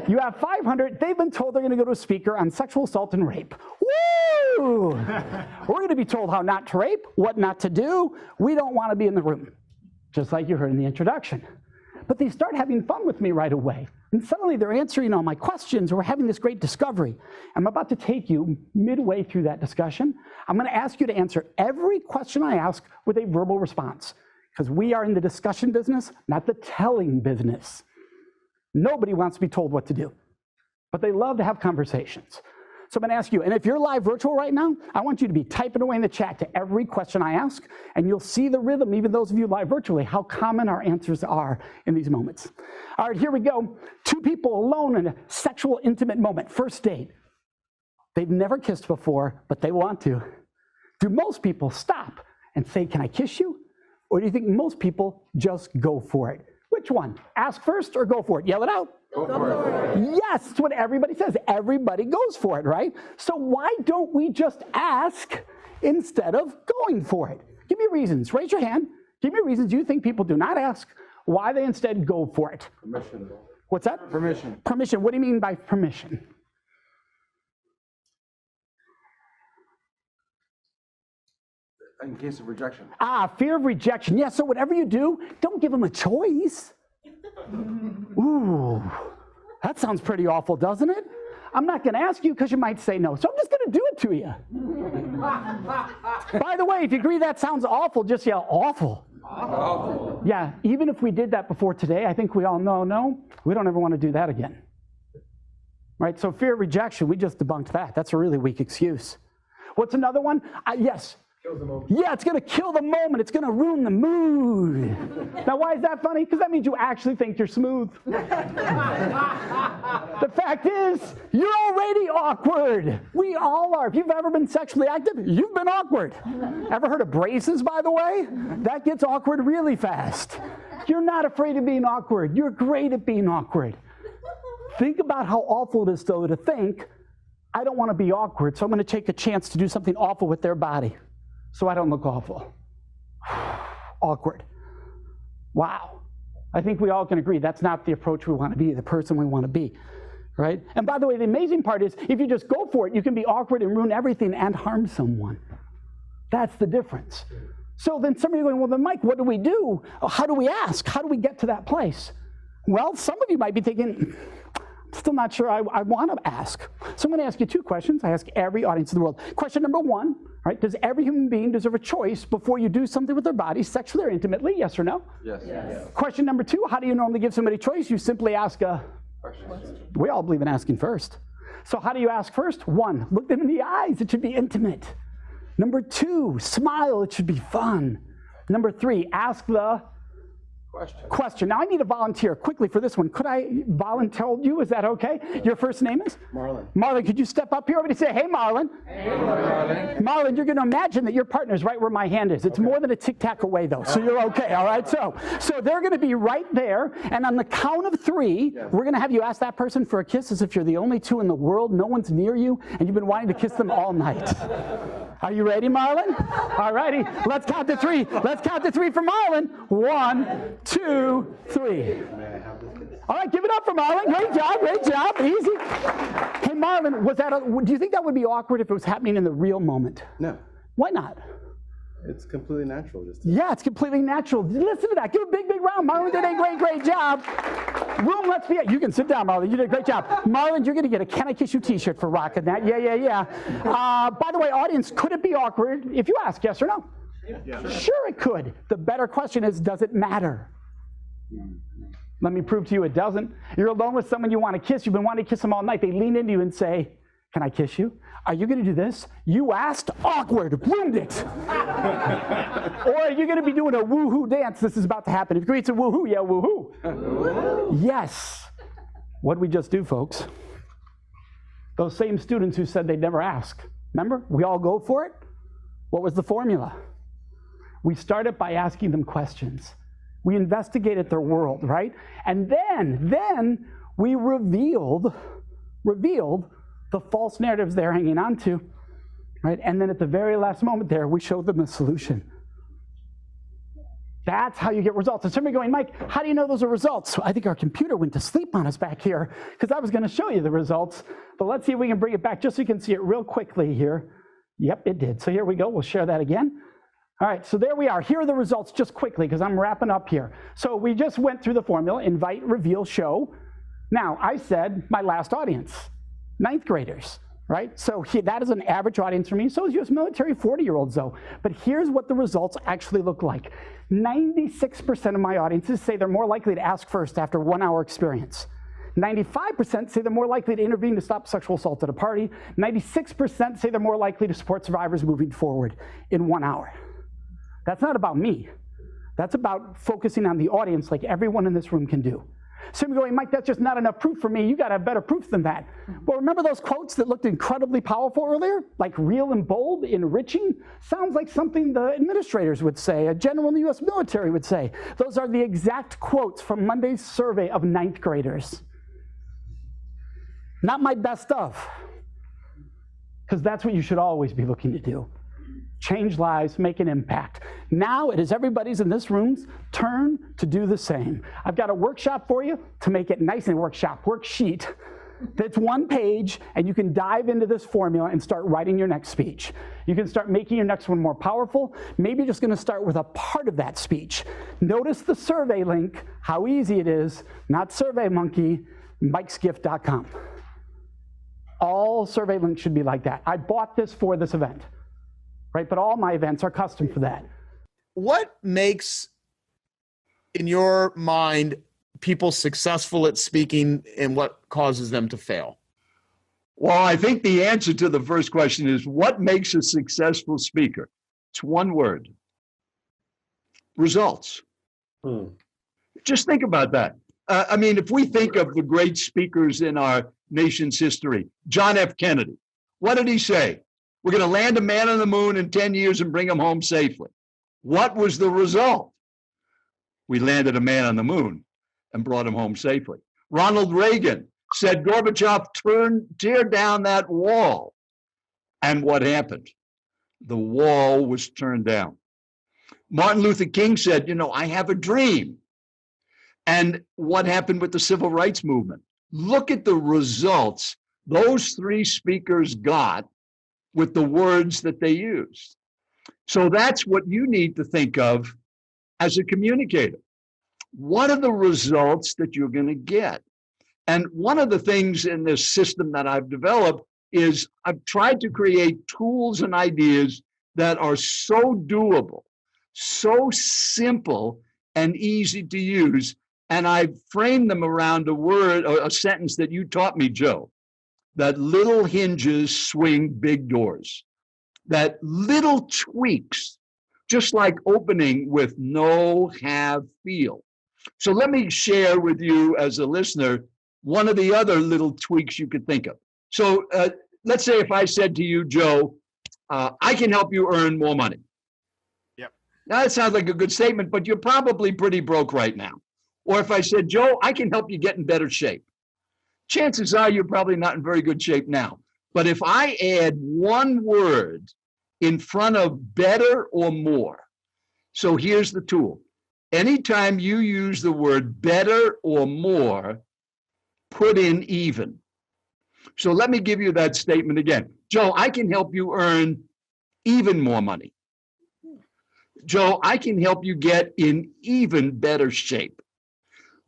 You have 500, they've been told they're going to go to a speaker on sexual assault and rape. Woo! We're going to be told how not to rape, what not to do. We don't want to be in the room, just like you heard in the introduction. But they start having fun with me right away. And suddenly they're answering all my questions, and we're having this great discovery. I'm about to take you midway through that discussion. I'm going to ask you to answer every question I ask with a verbal response, because we are in the discussion business, not the telling business. Nobody wants to be told what to do, but they love to have conversations. So I'm going to ask you, and if you're live virtual right now, I want you to be typing away in the chat to every question I ask, and you'll see the rhythm, even those of you live virtually, how common our answers are in these moments. All right, here we go. 2 people alone in a sexual, intimate moment, first date. They've never kissed before, but they want to. Do most people stop and say, can I kiss you? Or do you think most people just go for it? Which one? Ask first or go for it? Yell it out. Go for it. Yes, that's what everybody says. Everybody goes for it, right? So why don't we just ask instead of going for it? Give me reasons. Raise your hand. Give me reasons you think people do not ask, why they instead go for it. Permission. What's that? Permission. Permission. What do you mean by permission? In case of rejection. Fear of rejection. Yeah, so whatever you do, don't give them a choice. Ooh, that sounds pretty awful, doesn't it? I'm not going to ask you because you might say no, so I'm just going to do it to you. By the way, if you agree that sounds awful, just yell awful. Awful. Yeah, even if we did that before today, I think we all know, no, we don't ever want to do that again. Right, so fear of rejection, we just debunked that. That's a really weak excuse. What's another one? Yes. Yeah, it's going to kill the moment. It's going to ruin the mood. Now, why is that funny? Because that means you actually think you're smooth. The fact is, you're already awkward. We all are. If you've ever been sexually active, you've been awkward. Ever heard of braces, by the way? That gets awkward really fast. You're not afraid of being awkward. You're great at being awkward. Think about how awful it is, though, to think, I don't want to be awkward, so I'm going to take a chance to do something awful with their body. So I don't look awful. Awkward. Wow. I think we all can agree that's not the approach we want to be, the person we want to be, right? And by the way, the amazing part is if you just go for it, you can be awkward and ruin everything and harm someone. That's the difference. So then some of you are going, well, then Mike, what do we do? How do we ask? How do we get to that place? Well, some of you might be thinking, still not sure I want to ask. So I'm going to ask you 2 questions. I ask every audience in the world. Question number 1, right? Does every human being deserve a choice before you do something with their body, sexually or intimately? Yes or no? Yes. Yes. Question number 2, how do you normally give somebody choice? You simply ask a Question. We all believe in asking first. So how do you ask first? 1, look them in the eyes. It should be intimate. Number 2, smile. It should be fun. Number 3, ask the question. Now I need a volunteer quickly for this one. Could I volunteer you? Is that okay? Your first name is? Marlon. Marlon, could you step up here? Everybody say, hey, Marlon. Hey, Marlon. Marlon, you're going to imagine that your partner's right where my hand is. It's more than a tic-tac away, though, so you're okay, all right? So they're going to be right there, and on the count of 3, we're going to have you ask that person for a kiss as if you're the only 2 in the world, no one's near you, and you've been wanting to kiss them all night. Are you ready, Marlon? All righty. Let's count to 3. Let's count to 3 for Marlon. 1, 2, 3. All right, give it up for Marlon. Great job, easy. Hey, Marlon, do you think that would be awkward if it was happening in the real moment? No. Why not? It's completely natural. Yeah, it's completely natural. Listen to that. Give a big, big round. Marlon did a great job. Room, let's be. You can sit down, Marlon. You did a great job. Marlon, you're going to get a Can I Kiss You t-shirt for rocking that. Yeah. By the way, audience, could it be awkward if you ask yes or no? Yeah. Sure it could. The better question is, does it matter? Let me prove to you it doesn't. You're alone with someone you want to kiss. You've been wanting to kiss them all night. They lean into you and say, can I kiss you? Are you going to do this? You asked, awkward, ruined it. Or are you going to be doing a woohoo dance? This is about to happen. If you read a woohoo, yeah, woohoo. Yes. What did we just do, folks? Those same students who said they'd never ask. Remember? We all go for it. What was the formula? We started by asking them questions. We investigated their world, right? And then we revealed the false narratives they're hanging on to, right? And then at the very last moment there, we showed them the solution. That's how you get results. And somebody going, Mike, how do you know those are results? So I think our computer went to sleep on us back here because I was going to show you the results. But let's see if we can bring it back just so you can see it real quickly here. Yep, it did. So here we go. We'll share that again. All right, so there we are. Here are the results just quickly because I'm wrapping up here. So we just went through the formula, invite, reveal, show. Now, I said my last audience, 9th graders, right? So that is an average audience for me. So is U.S. military 40-year-olds, though. But here's what the results actually look like. 96% of my audiences say they're more likely to ask first after 1 hour experience. 95% say they're more likely to intervene to stop sexual assault at a party. 96% say they're more likely to support survivors moving forward in 1 hour. That's not about me. That's about focusing on the audience like everyone in this room can do. So you're going, Mike, that's just not enough proof for me. You got to have better proof than that. Well, remember those quotes that looked incredibly powerful earlier? Like real and bold, enriching? Sounds like something the administrators would say, a general in the U.S. military would say. Those are the exact quotes from Monday's survey of 9th graders. Not my best stuff, because that's what you should always be looking to do. Change lives, make an impact. Now it is everybody's in this room's turn to do the same. I've got a workshop for you to make it nice and worksheet that's 1 page, and you can dive into this formula and start writing your next speech. You can start making your next one more powerful. Maybe you're just going to start with a part of that speech. Notice the survey link, how easy it is, not SurveyMonkey, mikesgift.com. All survey links should be like that. I bought this for this event. Right, but all my events are custom for that. What makes, in your mind, people successful at speaking and what causes them to fail? Well, I think the answer to the first question is, what makes a successful speaker? It's one word. Results. Just think about that. I mean, if we think of the great speakers in our nation's history, John F. Kennedy, what did he say? We're going to land a man on the moon in 10 years and bring him home safely. What was the result? We landed a man on the moon and brought him home safely. Ronald Reagan said, Gorbachev, tear down that wall. And what happened? The wall was turned down. Martin Luther King said, I have a dream. And what happened with the civil rights movement? Look at the results those 3 speakers got with the words that they used. So that's what you need to think of as a communicator. What are the results that you're going to get? And one of the things in this system that I've developed is I've tried to create tools and ideas that are so doable, so simple and easy to use. And I've framed them around a word or a sentence that you taught me, Joe. That little hinges swing big doors. That little tweaks, just like opening with know, have, feel. So let me share with you as a listener one of the other little tweaks you could think of. So let's say if I said to you, Joe, I can help you earn more money. Yep. Now that sounds like a good statement, but you're probably pretty broke right now. Or if I said, Joe, I can help you get in better shape. Chances are you're probably not in very good shape now. But if I add one word in front of better or more, so here's the tool. Anytime you use the word better or more, put in even. So let me give you that statement again. Joe, I can help you earn even more money. Joe, I can help you get in even better shape.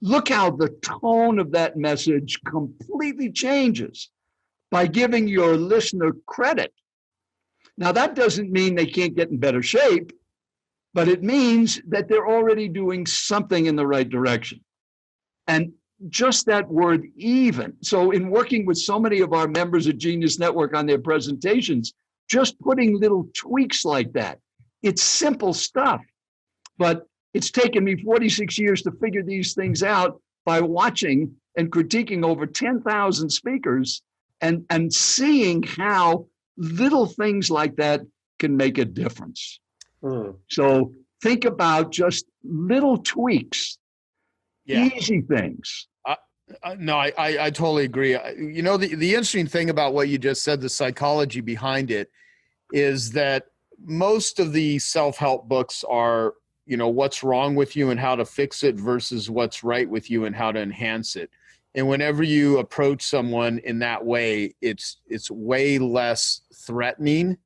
Look how the tone of that message completely changes by giving your listener credit. Now, that doesn't mean they can't get in better shape, but it means that they're already doing something in the right direction. And just that word even. So in working with so many of our members of Genius Network on their presentations, just putting little tweaks like that, it's simple stuff, but it's taken me 46 years to figure these things out by watching and critiquing over 10,000 speakers and seeing how little things like that can make a difference. So think about just little tweaks, easy things. No, I totally agree. You know, the interesting thing about what you just said, the psychology behind it, is that most of the self-help books are, you know, what's wrong with you and how to fix it versus what's right with you and how to enhance it. And whenever you approach someone in that way, it's way less threatening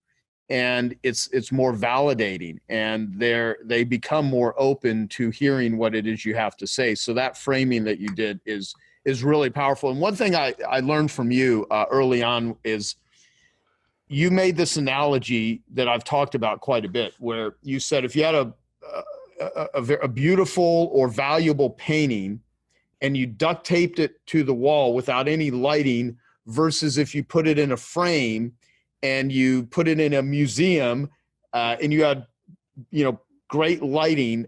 and it's more validating, and they become more open to hearing what it is you have to say. So that framing that you did is really powerful. And one thing I learned from you early on is you made this analogy that I've talked about quite a bit, where you said if you had a beautiful or valuable painting and you duct taped it to the wall without any lighting versus if you put it in a frame and you put it in a museum and you had, you know, great lighting,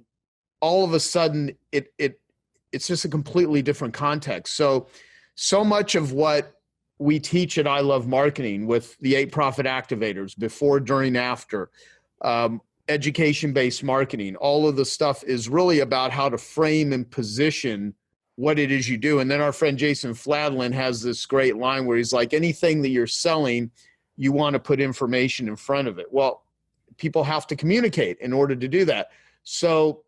all of a sudden it's just a completely different context. So much of what we teach at I Love Marketing with the 8 profit activators, before, during, after, education-based marketing, all of the stuff is really about how to frame and position what it is you do. And then our friend Jason Fladlin has this great line where he's like, anything that you're selling, you want to put information in front of it. Well, people have to communicate in order to do that. So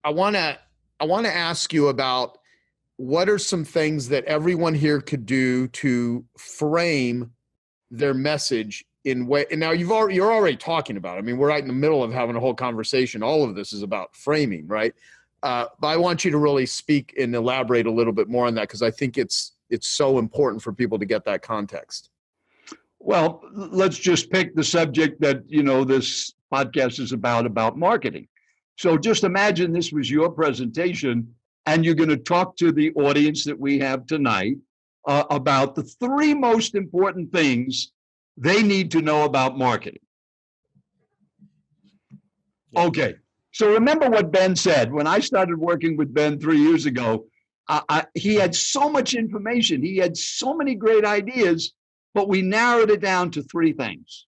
I want to ask you about what are some things that everyone here could do to frame their message in way. And now you're already talking about it. I mean, we're right in the middle of having a whole conversation. All of this is about framing, right? But I want you to really speak and elaborate a little bit more on that, because I think it's so important for people to get that context. Well, let's just pick the subject that, you know, this podcast is about marketing. So just imagine this was your presentation and you're going to talk to the audience that we have tonight about the 3 most important things they need to know about marketing. Okay. So remember what Ben said. When I started working with Ben 3 years ago, he had so much information. He had so many great ideas, but we narrowed it down to 3 things.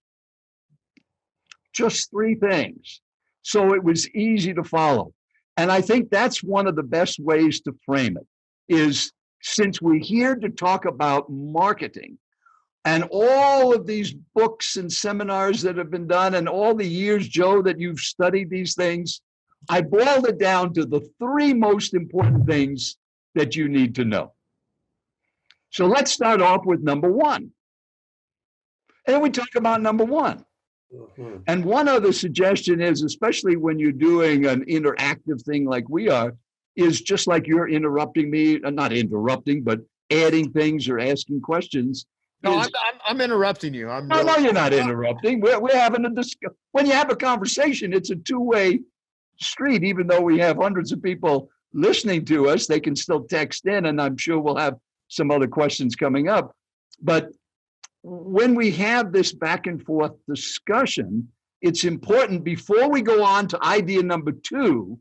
Just 3 things. So it was easy to follow. And I think that's one of the best ways to frame it, is since we're here to talk about marketing and all of these books and seminars that have been done and all the years, Joe, that you've studied these things, I boiled it down to the 3 most important things that you need to know. So let's start off with number 1. And we talk about number 1. And one other suggestion is, especially when you're doing an interactive thing like we are, is just like you're interrupting me, not interrupting, but adding things or asking questions. No, I'm interrupting you. No, you're not interrupting. We're having a discussion. When you have a conversation, it's a 2-way street. Even though we have hundreds of people listening to us, they can still text in, and I'm sure we'll have some other questions coming up. But when we have this back and forth discussion, it's important, before we go on to idea number 2,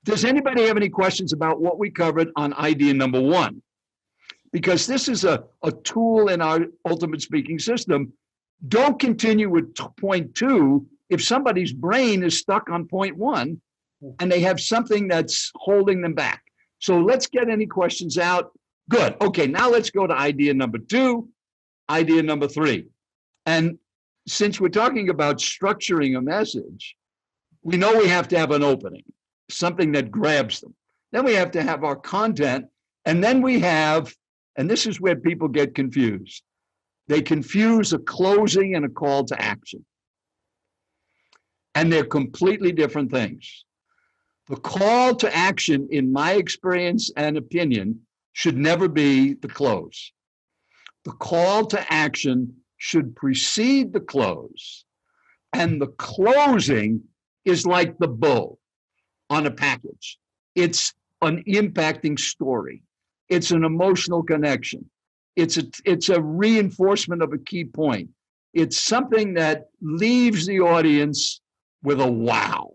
does anybody have any questions about what we covered on idea number 1? Because this is a tool in our ultimate speaking system. Don't continue with point 2 if somebody's brain is stuck on point 1 and they have something that's holding them back. So let's get any questions out. Good. Okay, now let's go to idea number 2. Idea number 3. And since we're talking about structuring a message, we know we have to have an opening, something that grabs them. Then we have to have our content. And then we have, and this is where people get confused. They confuse a closing and a call to action. And they're completely different things. The call to action, in my experience and opinion, should never be the close. The call to action should precede the close. And the closing is like the bow on a package. It's an impacting story. It's an emotional connection. It's a reinforcement of a key point. It's something that leaves the audience with a wow,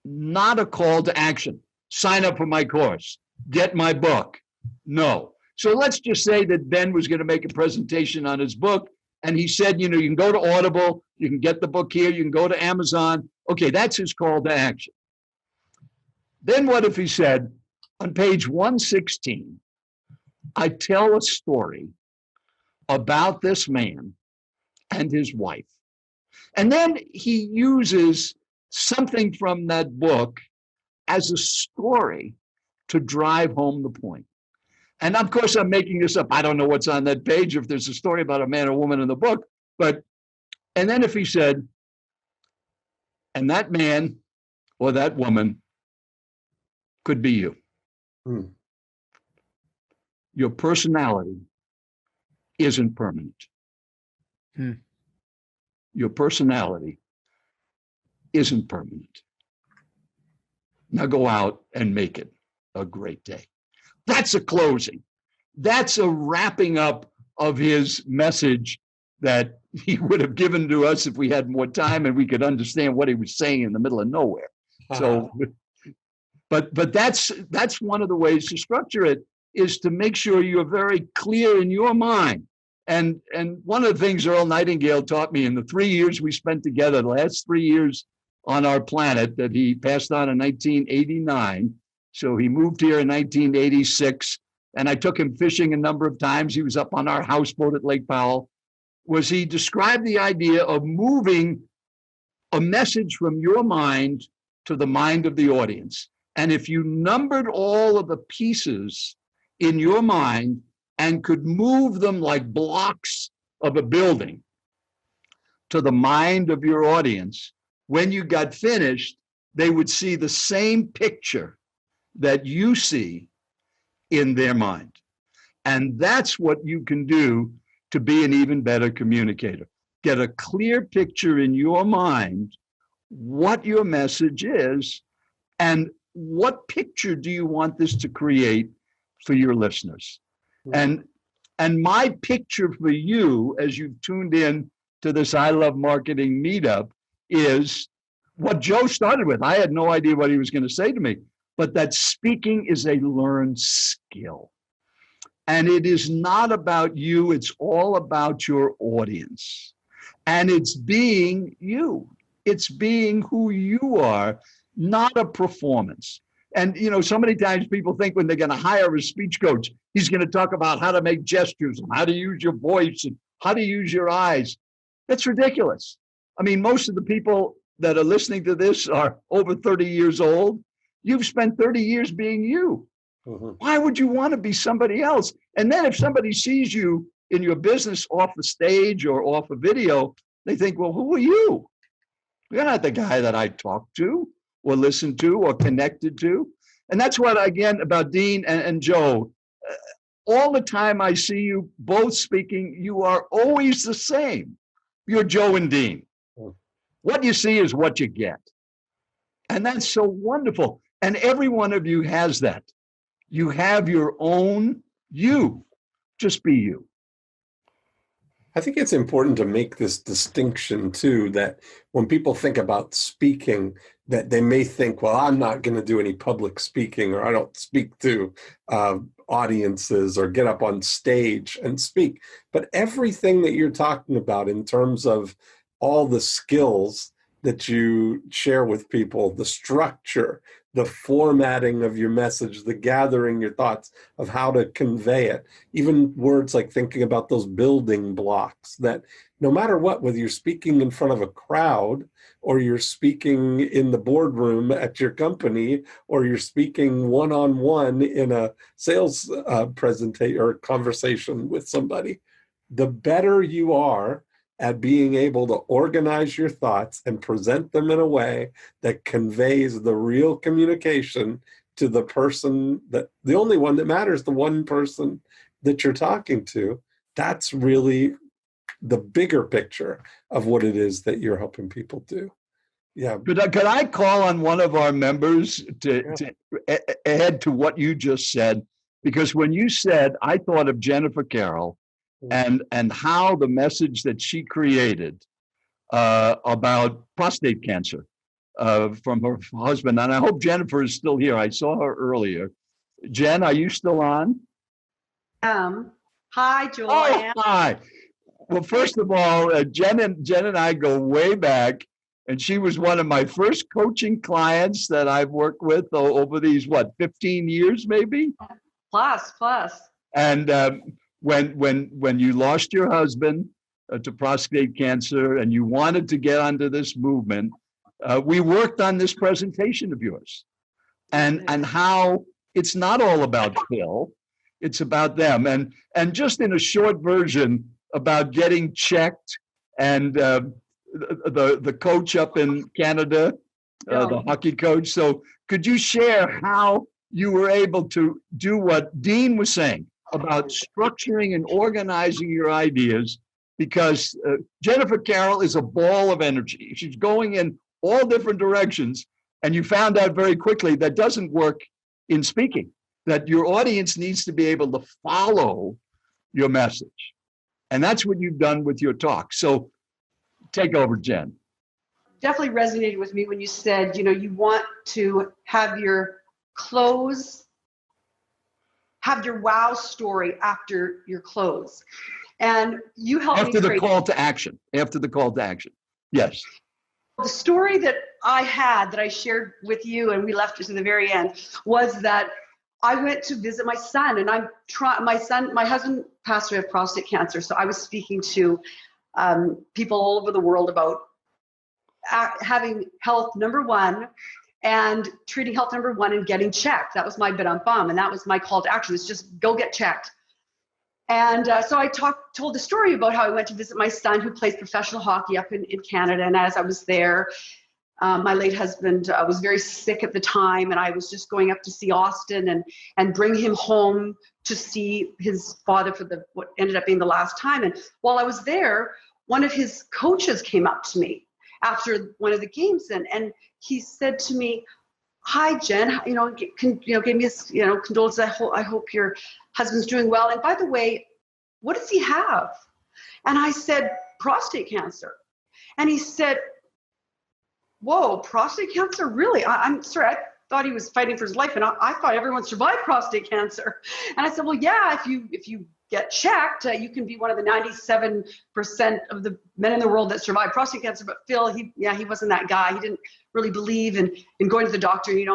not a call to action. Sign up for my course, get my book. No. So let's just say that Ben was going to make a presentation on his book, and he said, you can go to Audible, you can get the book here, you can go to Amazon. Okay, that's his call to action. Then what if he said, on page 116, I tell a story about this man and his wife. And then he uses something from that book as a story to drive home the point. And of course, I'm making this up. I don't know what's on that page, if there's a story about a man or woman in the book. And then if he said, and that man or that woman could be you. Your personality isn't permanent. Your personality isn't permanent. Now go out and make it a great day. That's a closing. That's a wrapping up of his message that he would have given to us if we had more time and we could understand what he was saying in the middle of nowhere. So, but that's one of the ways to structure it, is to make sure you're very clear in your mind. And one of the things Earl Nightingale taught me in the 3 years we spent together, the last 3 years on our planet, that he passed on in 1989. So he moved here in 1986, and I took him fishing a number of times. He was up on our houseboat at Lake Powell. Was he described the idea of moving a message from your mind to the mind of the audience. And if you numbered all of the pieces in your mind and could move them like blocks of a building to the mind of your audience, when you got finished, they would see the same picture that you see in their mind. And that's what you can do to be an even better communicator. Get a clear picture in your mind what your message is, and what picture do you want this to create for your listeners. And my picture for you, as you've tuned in to this I Love Marketing meetup, is what Joe started with. I had no idea what he was going to say to me, but that speaking is a learned skill. And it is not about you, it's all about your audience. And it's being you. It's being who you are, not a performance. And, so many times people think when they're going to hire a speech coach, he's going to talk about how to make gestures and how to use your voice and how to use your eyes. That's ridiculous. I mean, most of the people that are listening to this are over 30 years old. You've spent 30 years being you. Why would you want to be somebody else? And then if somebody sees you in your business off the stage or off a video, they think, well, who are you? You're not the guy that I talked to or listened to or connected to. And that's what, again, about Dean and Joe. All the time I see you both speaking, you are always the same. You're Joe and Dean. What you see is what you get. And that's so wonderful. And every one of you has that. You have your own you. Just be you. I think it's important to make this distinction too, that when people think about speaking, that they may think, well, I'm not going to do any public speaking, or I don't speak to audiences or get up on stage and speak. But everything that you're talking about in terms of all the skills that you share with people, the structure, the formatting of your message, the gathering your thoughts of how to convey it, even words like thinking about those building blocks, that no matter what, whether you're speaking in front of a crowd or you're speaking in the boardroom at your company or you're speaking one-on-one in a sales presentation or conversation with somebody, the better you are at being able to organize your thoughts and present them in a way that conveys the real communication to the person, that the only one that matters, the one person that you're talking to. That's really the bigger picture of what it is that you're helping people do. Yeah. Could I call on one of our members to add to what you just said? Because when you said, I thought of Jennifer Carroll and how the message that she created about prostate cancer from her husband, and I hope Jennifer is still here. I saw her earlier. Jen, are you still on? Hi, Joel. Oh, hi. Well, first of all, Jen and I go way back, and she was one of my first coaching clients that I've worked with over these, 15 years maybe? Plus. And when you lost your husband to prostate cancer and you wanted to get onto this movement, we worked on this presentation of yours and how it's not all about Phil, it's about them. And just in a short version about getting checked and the coach up in Canada, the hockey coach. So could you share how you were able to do what Dean was saying about structuring and organizing your ideas? Because Jennifer Carroll is a ball of energy. She's going in all different directions. And you found out very quickly that doesn't work in speaking, that your audience needs to be able to follow your message. And that's what you've done with your talk. So take over, Jen. Definitely resonated with me when you said, you want to have your close, have your wow story after your close. And you helped me After the create call to action. Yes. the story that I had that I shared with you, and we left it to the very end, was that I went to visit my son, and my husband passed away of prostate cancer. So I was speaking to people all over the world about having health number one and treating health number one and getting checked. That was my bum, and that was my call to action, is just go get checked. And so I told the story about how I went to visit my son who plays professional hockey up in Canada. And as I was there, my late husband was very sick at the time, and I was just going up to see Austin and bring him home to see his father for what ended up being the last time. And while I was there, one of his coaches came up to me after one of the games, and he said to me, "Hi, Jen. Gave me his condolences. I hope your husband's doing well. And by the way, what does he have?" And I said, "Prostate cancer." And he said, "Whoa, prostate cancer? Really? I'm sorry. I thought he was fighting for his life, and I thought everyone survived prostate cancer." And I said, "Well, yeah, if you get checked, you can be one of the 97% of the men in the world that survive prostate cancer." But Phil, he wasn't that guy. He didn't really believe in going to the doctor. He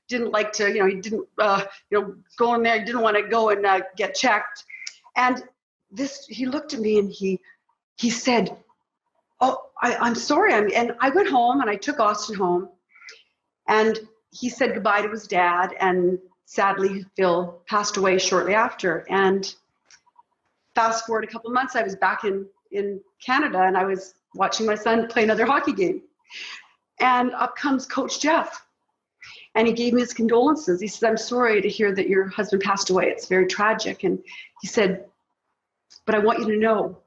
didn't like to, he didn't, go in there. He didn't want to go and get checked. And he looked at me and he said, "Oh, I'm sorry." And I went home and I took Austin home, and he said goodbye to his dad. And sadly, Phil passed away shortly after. And fast forward a couple of months, I was back in Canada, and I was watching my son play another hockey game. And up comes Coach Jeff, and he gave me his condolences. He said, "I'm sorry to hear that your husband passed away. It's very tragic." And he said, "But I want you to know,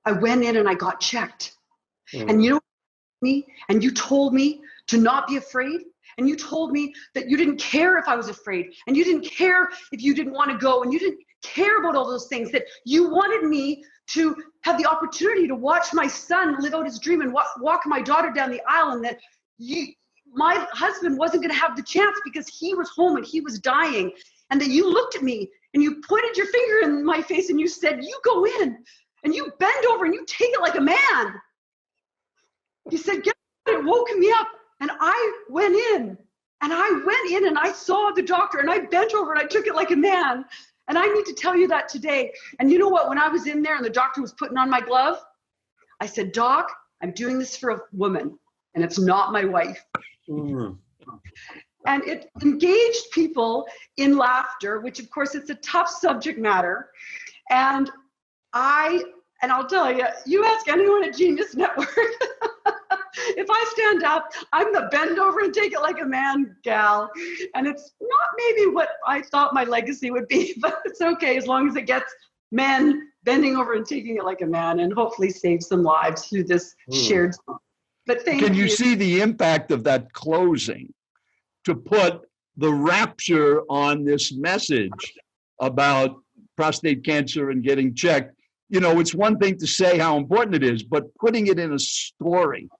I went in and I got checked. And you told me to not be afraid. And you told me that you didn't care if I was afraid. And you didn't care if you didn't want to go. And you didn't care about all those things, that you wanted me to have the opportunity to watch my son live out his dream and walk my daughter down the aisle, and that my husband wasn't going to have the chance because he was home and he was dying. And that you looked at me and you pointed your finger in my face and you said, you go in and you bend over and you take it like a man." He said, "It woke me up." And I went in and I saw the doctor and I bent over and I took it like a man. And I need to tell you that today. And you know what? When I was in there and the doctor was putting on my glove, I said, "Doc, I'm doing this for a woman, and it's not my wife." Mm. And it engaged people in laughter, which of course it's a tough subject matter. And I And I'll tell you, you ask anyone at Genius Network, if I stand up, I'm the bend over and take it like a man gal. And it's not maybe what I thought my legacy would be, but it's okay as long as it gets men bending over and taking it like a man and hopefully save some lives through this shared. But thank you. Can you see the impact of that closing to put the rapture on this message about prostate cancer and getting checked? You know, it's one thing to say how important it is, but putting it in a story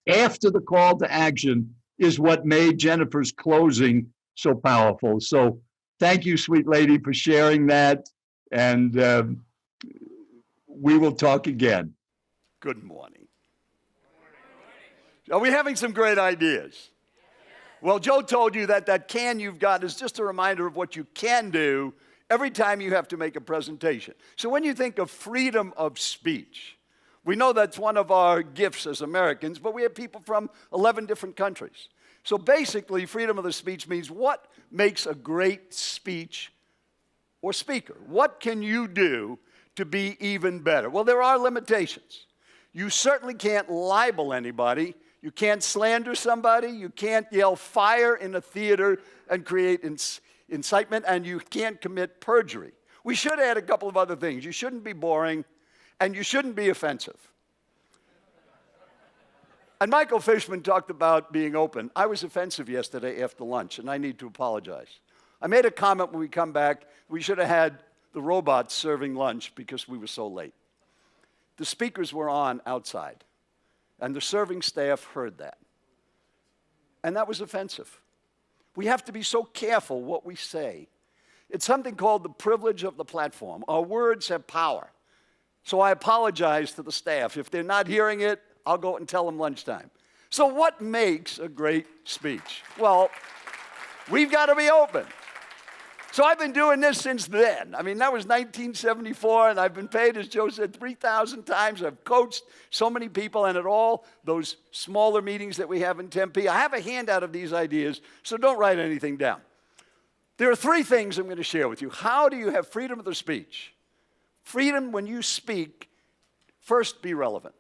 after the call to action is what made Jennifer's closing so powerful. So thank you, sweet lady, for sharing that. And we will talk again. Good morning. Are we having some great ideas? Well, Joe told you that that can you've got is just a reminder of what you can do every time you have to make a presentation. So when you think of freedom of speech, we know that's one of our gifts as Americans, but we have people from 11 different countries. So basically, freedom of the speech means what makes a great speech or speaker? What can you do to be even better? Well, there are limitations. You certainly can't libel anybody. You can't slander somebody. You can't yell fire in a theater and create incitement, and you can't commit perjury. We should add a couple of other things. You shouldn't be boring, and you shouldn't be offensive. And Michael Fishman talked about being open. I was offensive yesterday after lunch, and I need to apologize. I made a comment when we come back. We should have had the robots serving lunch because we were so late. The speakers were on outside, and the serving staff heard that. And that was offensive. We have to be so careful what we say. It's something called the privilege of the platform. Our words have power. So I apologize to the staff. If they're not hearing it, I'll go and tell them lunchtime. So what makes a great speech? Well, we've got to be open. So I've been doing this since then. I mean, that was 1974, and I've been paid, as Joe said, 3,000 times. I've coached so many people, and at all those smaller meetings that we have in Tempe, I have a handout of these ideas, so don't write anything down. There are three things I'm going to share with you. How do you have freedom of the speech? Freedom when you speak, first be relevant.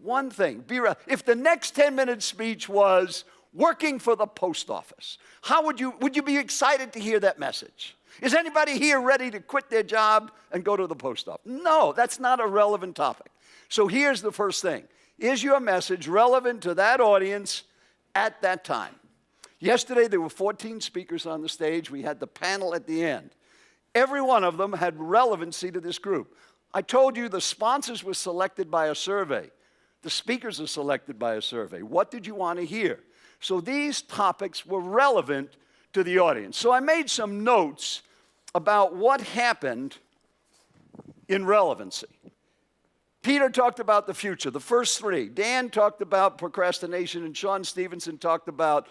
One thing, if the next 10-minute speech was working for the post office, how would you be excited to hear that message? Is anybody here ready to quit their job and go to the post office? No, that's not a relevant topic. So here's the first thing. Is your message relevant to that audience at that time? Yesterday, there were 14 speakers on the stage. We had the panel at the end. Every one of them had relevancy to this group. I told you the sponsors were selected by a survey. The speakers are selected by a survey. What did you want to hear? So these topics were relevant to the audience. So I made some notes about what happened in relevancy. Peter talked about the future, the first three. Dan talked about procrastination, and Sean Stevenson talked about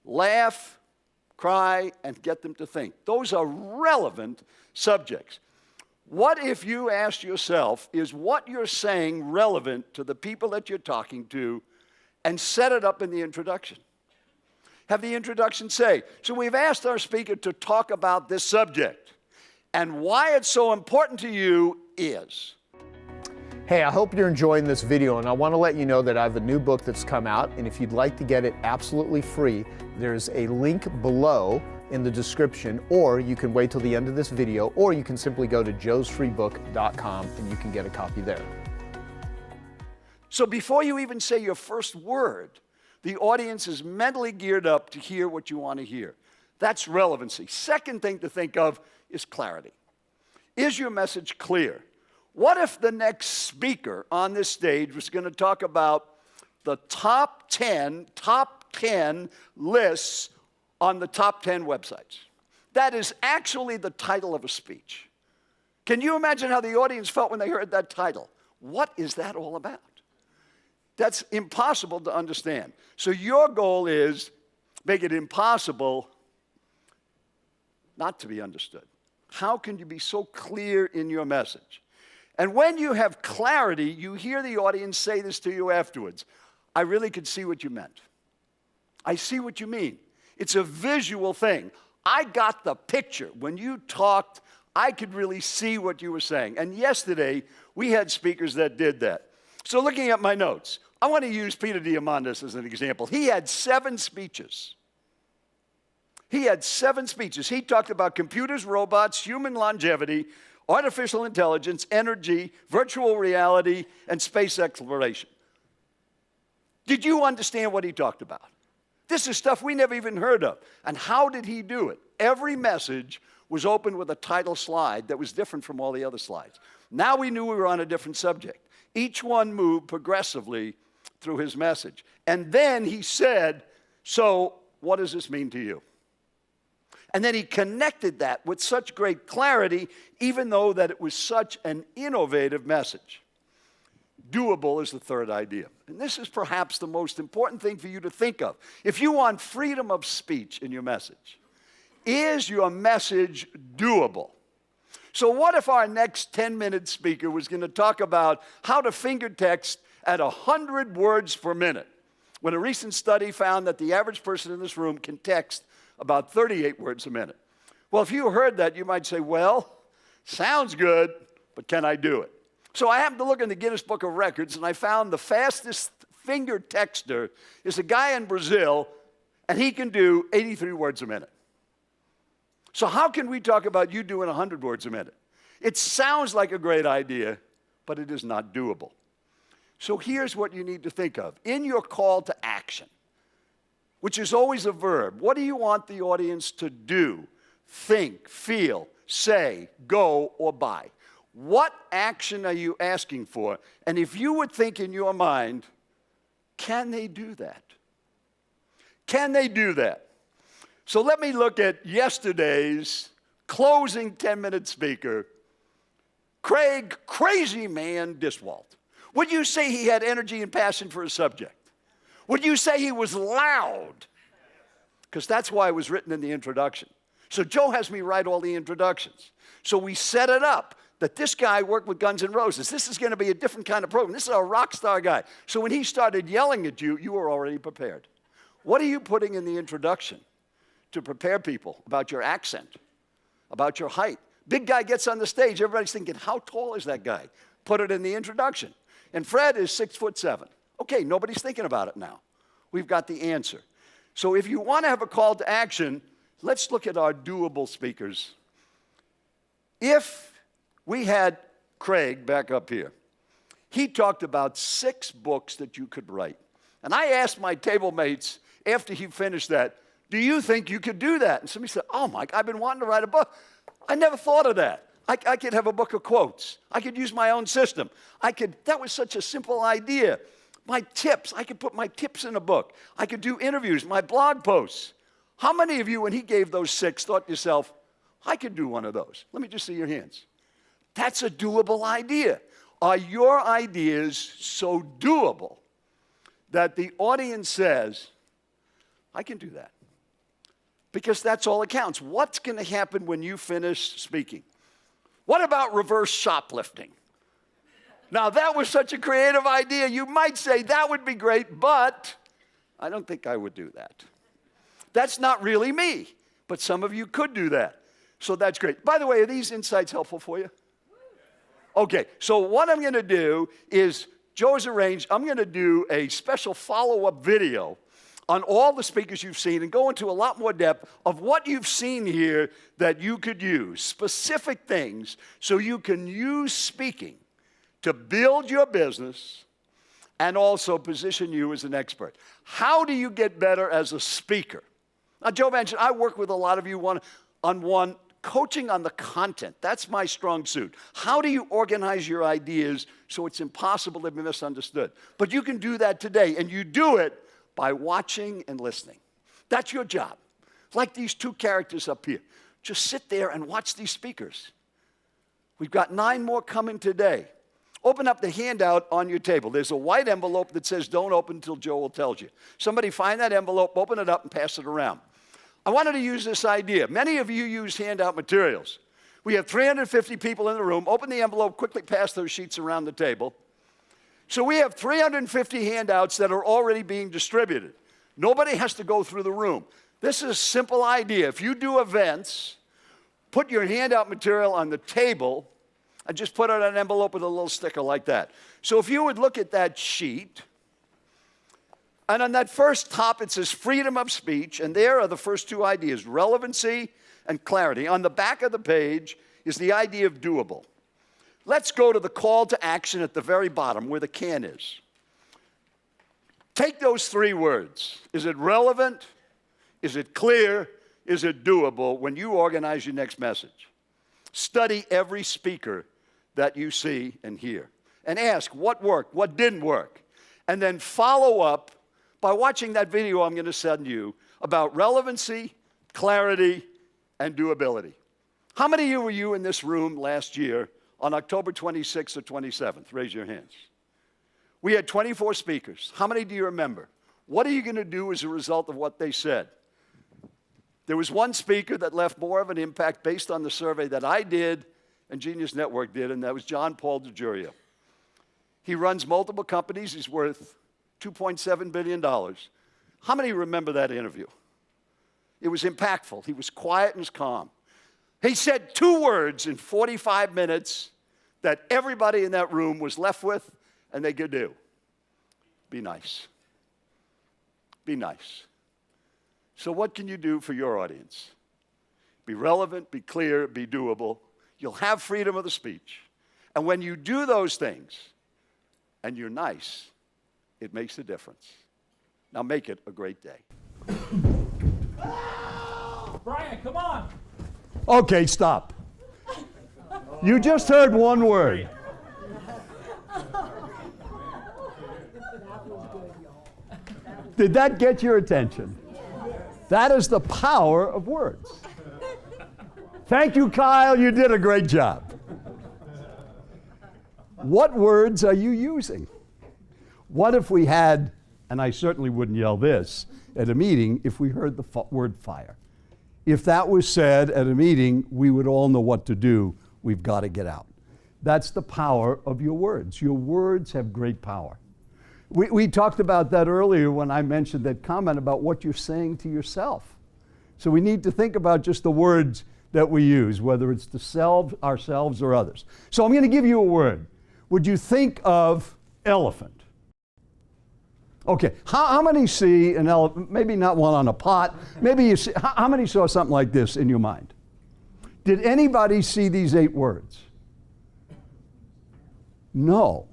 laugh, cry, and get them to think. Those are relevant subjects. What if you asked yourself, is what you're saying relevant to the people that you're talking to, and set it up in the introduction? Have the introduction say, so we've asked our speaker to talk about this subject, and why it's so important to you is. Hey, I hope you're enjoying this video, and I want to let you know that I have a new book that's come out, and if you'd like to get it absolutely free, there's a link below in the description, or you can wait till the end of this video, or you can simply go to joesfreebook.com and you can get a copy there. So before you even say your first word, the audience is mentally geared up to hear what you want to hear. That's relevancy. Second thing to think of is clarity. Is your message clear? What if the next speaker on this stage was going to talk about the top 10 lists on the top 10 websites? That is actually the title of a speech. Can you imagine how the audience felt when they heard that title? What is that all about? That's impossible to understand. So your goal is make it impossible not to be understood. How can you be so clear in your message? And when you have clarity, you hear the audience say this to you afterwards. I really could see what you meant. I see what you mean. It's a visual thing. I got the picture. When you talked, I could really see what you were saying. And yesterday, we had speakers that did that. So looking at my notes, I want to use Peter Diamandis as an example. He had 7 speeches. He talked about computers, robots, human longevity, artificial intelligence, energy, virtual reality, and space exploration. Did you understand what he talked about? This is stuff we never even heard of. And how did he do it? Every message was opened with a title slide that was different from all the other slides. Now we knew we were on a different subject. Each one moved progressively through his message. And then he said, so what does this mean to you? And then he connected that with such great clarity, even though that it was such an innovative message. Doable is the third idea. And this is perhaps the most important thing for you to think of. If you want freedom of speech in your message, is your message doable? So what if our next 10-minute speaker was going to talk about how to finger text at 100 words per minute, when a recent study found that the average person in this room can text about 38 words a minute? Well, if you heard that, you might say, well, sounds good, but can I do it? So I happened to look in the Guinness Book of Records, and I found the fastest finger texter is a guy in Brazil, and he can do 83 words a minute. So how can we talk about you doing 100 words a minute? It sounds like a great idea, but it is not doable. So here's what you need to think of. In your call to action, which is always a verb, what do you want the audience to do, think, feel, say, go, or buy? What action are you asking for? And if you would think in your mind, can they do that? Can they do that? So let me look at yesterday's closing 10-minute speaker, Craig Crazy Man Diswalt. Would you say he had energy and passion for his subject? Would you say he was loud? Because that's why it was written in the introduction. So Joe has me write all the introductions. So we set it up that this guy worked with Guns N' Roses. This is going to be a different kind of program. This is a rock star guy. So when he started yelling at you, you were already prepared. What are you putting in the introduction to prepare people about your accent, about your height? Big guy gets on the stage, everybody's thinking, how tall is that guy? Put it in the introduction. And Fred is 6'7". Okay, nobody's thinking about it now. We've got the answer. So if you want to have a call to action, let's look at our doable speakers. If we had Craig back up here, he talked about 6 books that you could write. And I asked my table mates after he finished that, do you think you could do that? And somebody said, oh, Mike, I've been wanting to write a book. I never thought of that. I could have a book of quotes. I could use my own system. That was such a simple idea. My tips, I could put my tips in a book. I could do interviews, my blog posts. How many of you, when he gave those 6, thought to yourself, I could do one of those? Let me just see your hands. That's a doable idea. Are your ideas so doable that the audience says, I can do that? Because that's all that counts. What's going to happen when you finish speaking? What about reverse shoplifting? Now, that was such a creative idea. You might say that would be great, but I don't think I would do that. That's not really me, but some of you could do that. So that's great. By the way, are these insights helpful for you? Okay, so what I'm going to do is, Joe has arranged, I'm going to do a special follow-up video on all the speakers you've seen and go into a lot more depth of what you've seen here that you could use, specific things, so you can use speaking to build your business and also position you as an expert. How do you get better as a speaker? Now, Joe mentioned I work with a lot of you one-on-one, coaching on the content. That's my strong suit. How do you organize your ideas so it's impossible to be misunderstood? But you can do that today, and you do it by watching and listening. That's your job. Like these 2 characters up here. Just sit there and watch these speakers. We've got 9 more coming today. Open up the handout on your table. There's a white envelope that says don't open until Joel tells you. Somebody find that envelope, open it up, and pass it around. I wanted to use this idea. Many of you use handout materials. We have 350 people in the room. Open the envelope, quickly pass those sheets around the table. So we have 350 handouts that are already being distributed. Nobody has to go through the room. This is a simple idea. If you do events, put your handout material on the table and just put it in an envelope with a little sticker like that. So if you would look at that sheet, and on that first top it says freedom of speech, and there are the first two ideas, relevancy and clarity. On the back of the page is the idea of doable. Let's go to the call to action at the very bottom where the can is. Take those three words. Is it relevant? Is it clear? Is it doable when you organize your next message? Study every speaker that you see and hear and ask what worked, what didn't work, and then follow up by watching that video I'm going to send you about relevancy, clarity, and doability. How many of you were in this room last year on October 26th or 27th? Raise your hands. We had 24 speakers. How many do you remember? What are you going to do as a result of what they said? There was one speaker that left more of an impact based on the survey that I did and Genius Network did, and that was John Paul DeJuria. He runs multiple companies. He's worth $2.7 billion. How many remember that interview? It was impactful. He was quiet and was calm. He said two words in 45 minutes that everybody in that room was left with and they could do. Be nice. Be nice. So what can you do for your audience? Be relevant, be clear, be doable. You'll have freedom of the speech. And when you do those things and you're nice, it makes a difference. Now make it a great day. Brian, come on. Okay, stop. You just heard one word. Did that get your attention? That is the power of words. Thank you, Kyle. You did a great job. What words are you using? What if we had, and I certainly wouldn't yell this at a meeting, if we heard the word fire? If that was said at a meeting, we would all know what to do. We've got to get out. That's the power of your words. Your words have great power. We talked about that earlier when I mentioned that comment about what you're saying to yourself. So we need to think about just the words that we use, whether it's to ourselves or others. So I'm going to give you a word. Would you think of elephant? Okay, how many see an elephant? Maybe not one on a pot. Maybe you see, how many saw something like this in your mind? Did anybody see these 8 words? No.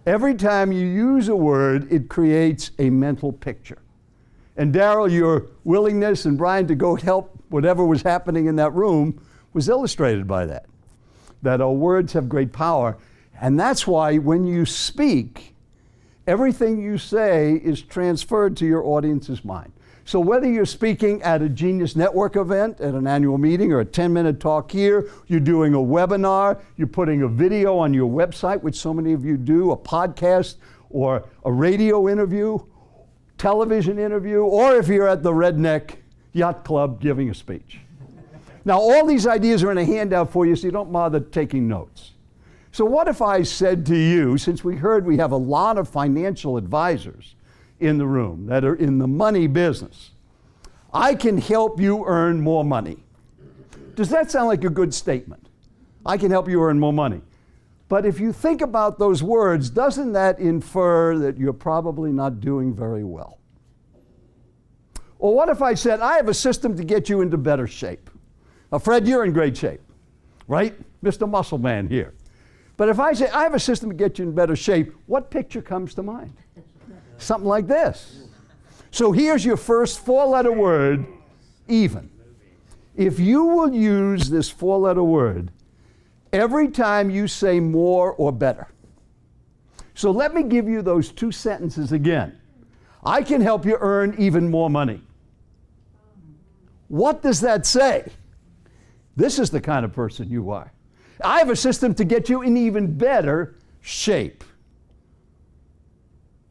Every time you use a word, it creates a mental picture. And Darrell, your willingness and Brian to go help whatever was happening in that room was illustrated by that our words have great power. And that's why when you speak, everything you say is transferred to your audience's mind. So whether you're speaking at a Genius Network event, at an annual meeting, or a 10-minute talk here, you're doing a webinar, you're putting a video on your website, which so many of you do, a podcast, or a radio interview, television interview, or if you're at the Redneck Yacht Club giving a speech. Now, all these ideas are in a handout for you, so you don't bother taking notes. So what if I said to you, since we heard we have a lot of financial advisors in the room that are in the money business, I can help you earn more money. Does that sound like a good statement? I can help you earn more money. But if you think about those words, doesn't that infer that you're probably not doing very well? Or what if I said, I have a system to get you into better shape? Now, Fred, you're in great shape, right? Mr. Muscle Man here. But if I say, I have a system to get you in better shape, what picture comes to mind? Something like this. So here's your first 4-letter word, even. If you will use this 4-letter word every time you say more or better. So let me give you those 2 sentences again. I can help you earn even more money. What does that say? This is the kind of person you are. I have a system to get you in even better shape.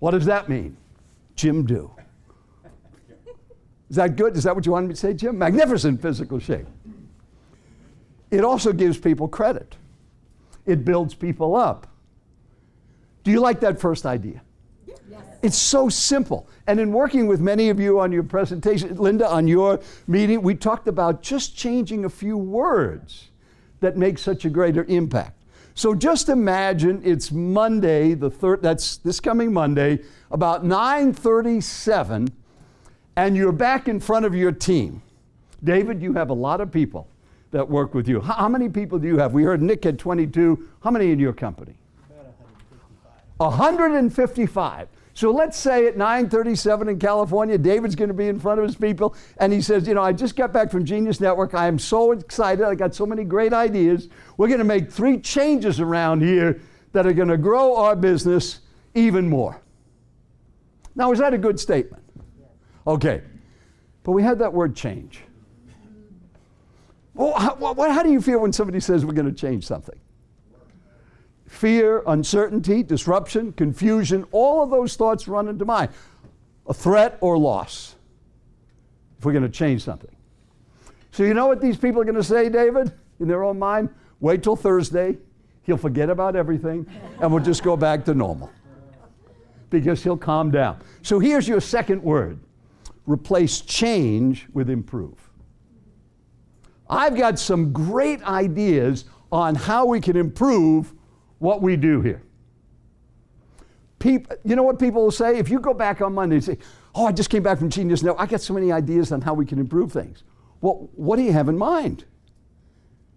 What does that mean? Jim do. Is that good? Is that what you wanted me to say, Jim? Magnificent physical shape. It also gives people credit. It builds people up. Do you like that first idea? It's so simple. And in working with many of you on your presentation, Linda, on your meeting, we talked about just changing a few words that make such a greater impact. So just imagine it's Monday, that's this coming Monday, about 9:37, and you're back in front of your team. David, you have a lot of people that work with you. How many people do you have? We heard Nick had 22. How many in your company? About 155. So let's say at 9:37 in California, David's going to be in front of his people, and he says, I just got back from Genius Network. I am so excited. I got so many great ideas. We're going to make 3 changes around here that are going to grow our business even more. Now, is that a good statement? Okay. But we had that word change. Well, how do you feel when somebody says we're going to change something? Fear, uncertainty, disruption, confusion, all of those thoughts run into mind. A threat or loss if we're going to change something. So you know what these people are going to say, David, in their own mind? Wait till Thursday. He'll forget about everything, and we'll just go back to normal. Because he'll calm down. So here's your second word. Replace change with improve. I've got some great ideas on how we can improve what we do here. You know what people will say? If you go back on Monday and say, I just came back from Genius Network. I got so many ideas on how we can improve things. Well, what do you have in mind?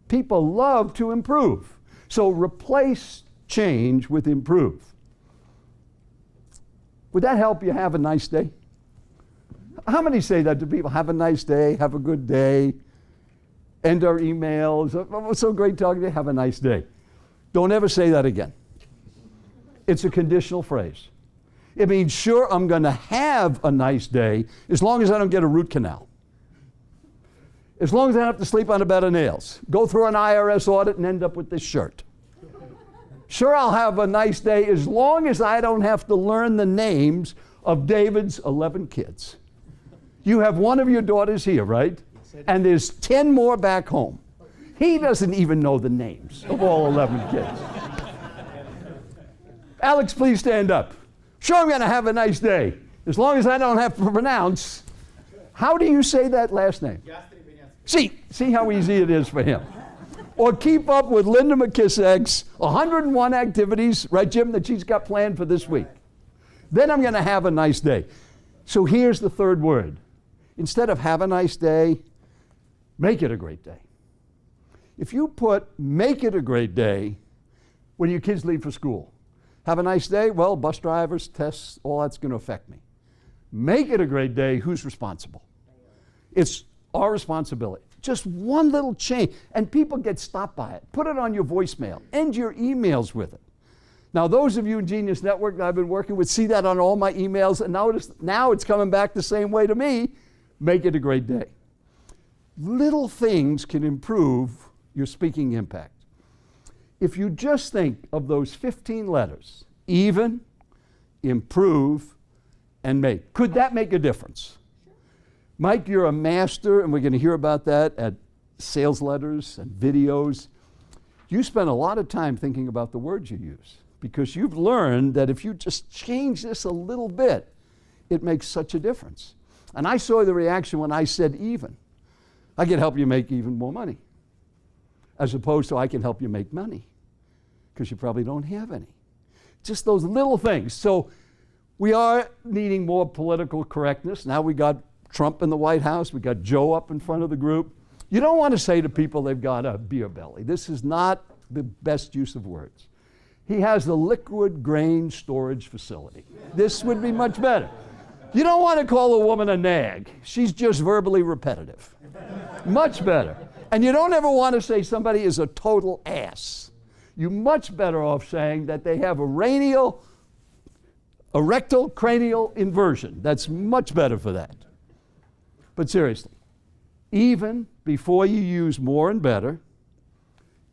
People love to improve. So replace change with improve. Would that help you have a nice day? How many say that to people? Have a nice day, have a good day, end our emails. Oh, it's so great talking to you, have a nice day. Don't ever say that again. It's a conditional phrase. It means, sure, I'm going to have a nice day as long as I don't get a root canal. As long as I don't have to sleep on a bed of nails, go through an IRS audit and end up with this shirt. Sure, I'll have a nice day as long as I don't have to learn the names of David's 11 kids. You have one of your daughters here, right? And there's 10 more back home. He doesn't even know the names of all 11 kids. Alex, please stand up. Sure, I'm going to have a nice day, as long as I don't have to pronounce. How do you say that last name? See how easy it is for him. Or keep up with Linda McKissick's 101 activities, right, Jim, that she's got planned for this week. Then I'm going to have a nice day. So here's the third word. Instead of have a nice day, make it a great day. If you put make it a great day when your kids leave for school, have a nice day, well, bus drivers, tests, all that's going to affect me. Make it a great day, who's responsible? It's our responsibility. Just one little change, and people get stopped by it. Put it on your voicemail. End your emails with it. Now, those of you in Genius Network that I've been working with see that on all my emails, and now it's coming back the same way to me. Make it a great day. Little things can improve your speaking impact. If you just think of those 15 letters, even, improve, and make, could that make a difference? Mike, you're a master, and we're going to hear about that at sales letters and videos. You spend a lot of time thinking about the words you use because you've learned that if you just change this a little bit, it makes such a difference. And I saw the reaction when I said even. I can help you make even more money, as opposed to I can help you make money, because you probably don't have any. Just those little things. So we are needing more political correctness. Now we got Trump in the White House. We got Joe up in front of the group. You don't want to say to people they've got a beer belly. This is not the best use of words. He has the liquid grain storage facility. This would be much better. You don't want to call a woman a nag. She's just verbally repetitive. Much better. And you don't ever want to say somebody is a total ass. You're much better off saying that they have a rectal cranial inversion. That's much better for that. But seriously, even before you use more and better,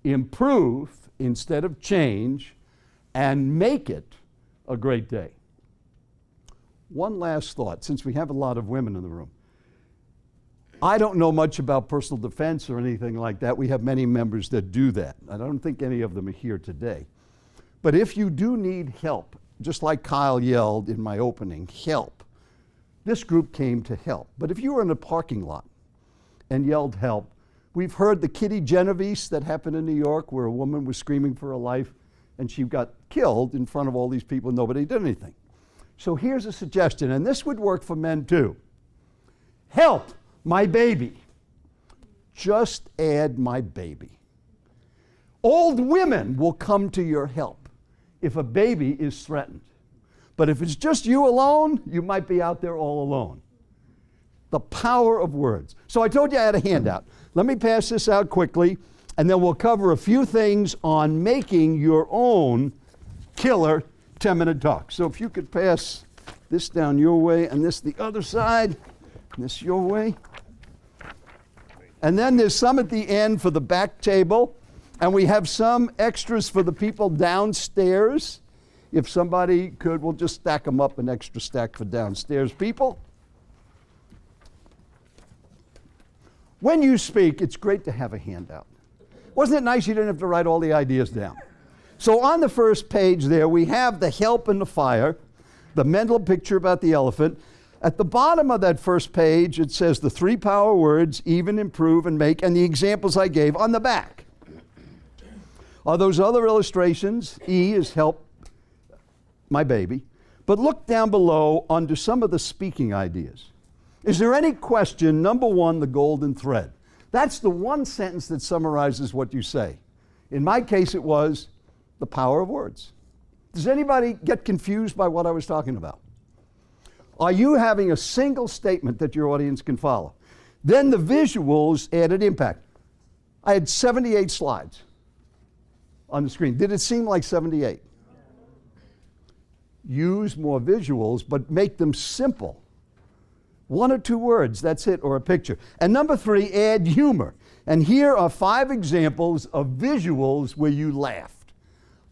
improve instead of change, and make it a great day. One last thought, since we have a lot of women in the room. I don't know much about personal defense or anything like that. We have many members that do that. I don't think any of them are here today. But if you do need help just like Kyle yelled in my opening, help. This group came to help. But if you were in a parking lot and yelled help, we've heard the Kitty Genovese that happened in New York where a woman was screaming for her life and she got killed in front of all these people and nobody did anything. So here's a suggestion, and this would work for men too. Help my baby. Just add my baby. Old women will come to your help if a baby is threatened. But if it's just you alone, you might be out there all alone. The power of words. So I told you I had a handout. Let me pass this out quickly, and then we'll cover a few things on making your own killer 10-minute talk. So if you could pass this down your way and this the other side, and this your way. And then there's some at the end for the back table, and we have some extras for the people downstairs. If somebody could, we'll just stack them up, an extra stack for downstairs people. When you speak, it's great to have a handout. Wasn't it nice you didn't have to write all the ideas down? So on the first page there, we have the help and the fire, the mental picture about the elephant. At the bottom of that first page, it says the 3 power words, even, improve, and make, and the examples I gave on the back. Are those other illustrations? E is help my baby. But look down below under some of the speaking ideas. Is there any question, number 1, the golden thread? That's the one sentence that summarizes what you say. In my case, it was the power of words. Does anybody get confused by what I was talking about? Are you having a single statement that your audience can follow? Then the visuals added impact. I had 78 slides on the screen. Did it seem like 78? Use more visuals, but make them simple. 1 or 2 words, that's it, or a picture. And number 3, add humor. And here are 5 examples of visuals where you laughed.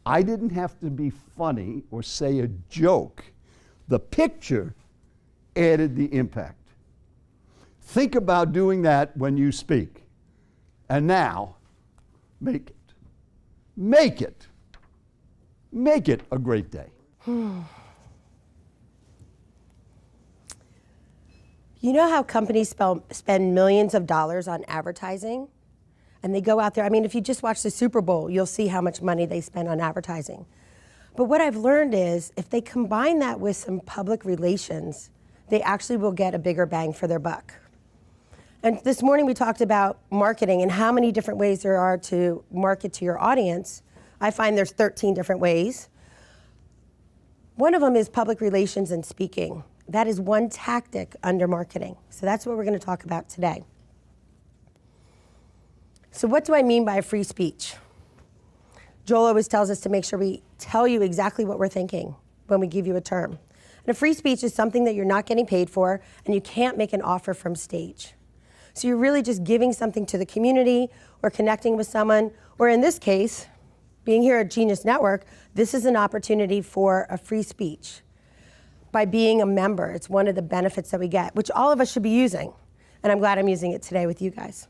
I didn't have to be funny or say a joke. The picture added the impact. Think about doing that when you speak. And now, make it. Make it. Make it a great day. You know how companies spend millions of dollars on advertising? And they go out there, I mean, if you just watch the Super Bowl, you'll see how much money they spend on advertising. But what I've learned is if they combine that with some public relations, they actually will get a bigger bang for their buck. And this morning we talked about marketing and how many different ways there are to market to your audience. I find there's 13 different ways. One of them is public relations and speaking. That is one tactic under marketing. So that's what we're going to talk about today. So what do I mean by free speech? Joel always tells us to make sure we tell you exactly what we're thinking when we give you a term. And a free speech is something that you're not getting paid for and you can't make an offer from stage. So you're really just giving something to the community or connecting with someone, or in this case, being here at Genius Network, this is an opportunity for a free speech. By being a member, it's one of the benefits that we get, which all of us should be using. And I'm glad I'm using it today with you guys.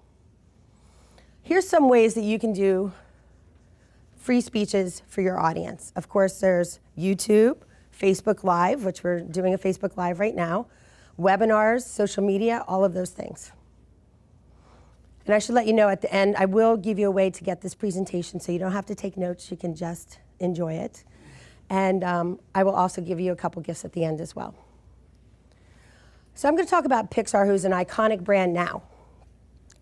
Here's some ways that you can do free speeches for your audience. Of course, there's YouTube, Facebook Live, which we're doing a Facebook Live right now, webinars, social media, all of those things. And I should let you know at the end, I will give you a way to get this presentation so you don't have to take notes, you can just enjoy it. And I will also give you a couple gifts at the end as well. So I'm going to talk about Pixar, who's an iconic brand now.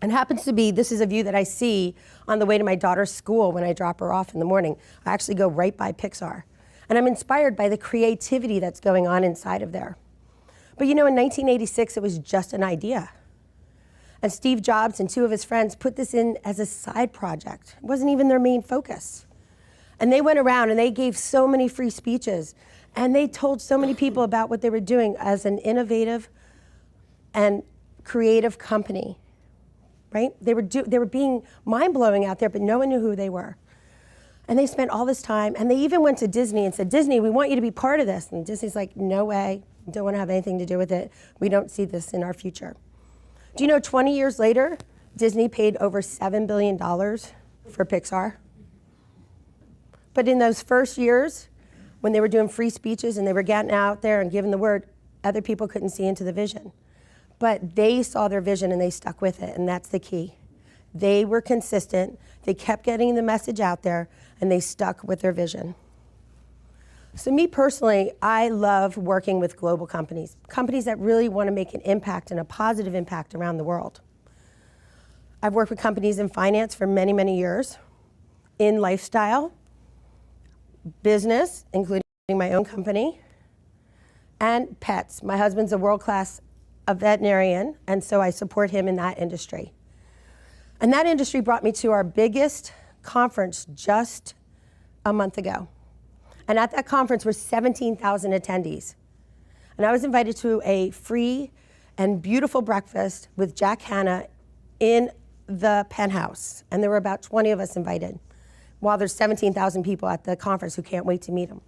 And happens to be, this is a view that I see on the way to my daughter's school when I drop her off in the morning. I actually go right by Pixar. And I'm inspired by the creativity that's going on inside of there. But you know, in 1986, it was just an idea. And Steve Jobs and 2 of his friends put this in as a side project. It wasn't even their main focus. And they went around and they gave so many free speeches. And they told so many people about what they were doing as an innovative and creative company, right? They were being mind-blowing out there, but no one knew who they were. And they spent all this time, and they even went to Disney and said, Disney, we want you to be part of this. And Disney's like, no way, don't want to have anything to do with it. We don't see this in our future. Do you know 20 years later, Disney paid over $7 billion for Pixar? But in those first years, when they were doing free speeches and they were getting out there and giving the word, other people couldn't see into the vision. But they saw their vision and they stuck with it, and that's the key. They were consistent, they kept getting the message out there, and they stuck with their vision. So me personally, I love working with global companies, companies that really want to make an impact and a positive impact around the world. I've worked with companies in finance for many, many years, in lifestyle, business, including my own company, and pets. My husband's a world-class veterinarian, and so I support him in that industry. And that industry brought me to our biggest conference just a month ago. And at that conference were 17,000 attendees. And I was invited to a free and beautiful breakfast with Jack Hanna in the penthouse. And there were about 20 of us invited, while there's 17,000 people at the conference who can't wait to meet him.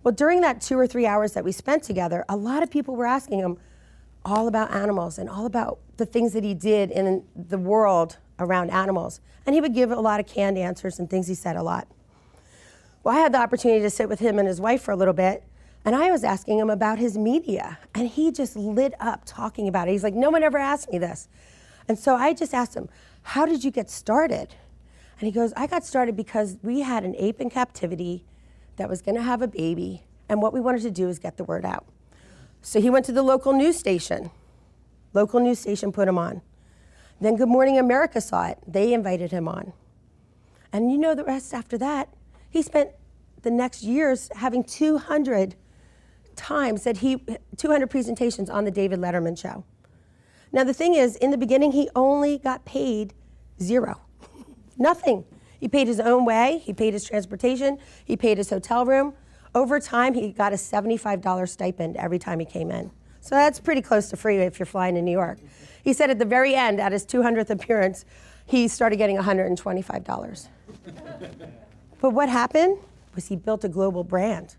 Well, during that 2 or 3 hours that we spent together, a lot of people were asking him all about animals and all about the things that he did in the world around animals. And he would give a lot of canned answers and things he said a lot. Well, I had the opportunity to sit with him and his wife for a little bit, and I was asking him about his media, and he just lit up talking about it. He's like, no one ever asked me this. And so I just asked him, how did you get started? And he goes, I got started because we had an ape in captivity that was gonna have a baby, and what we wanted to do is get the word out. So he went to the local news station. Local news station put him on. Then Good Morning America saw it. They invited him on. And you know the rest after that. He spent the next years having 200 presentations on the David Letterman show. Now the thing is, in the beginning, he only got paid $0. Nothing. He paid his own way, he paid his transportation, he paid his hotel room. Over time, he got a $75 stipend every time he came in. So that's pretty close to free if you're flying to New York. He said at the very end, at his 200th appearance, he started getting $125. But what happened was he built a global brand.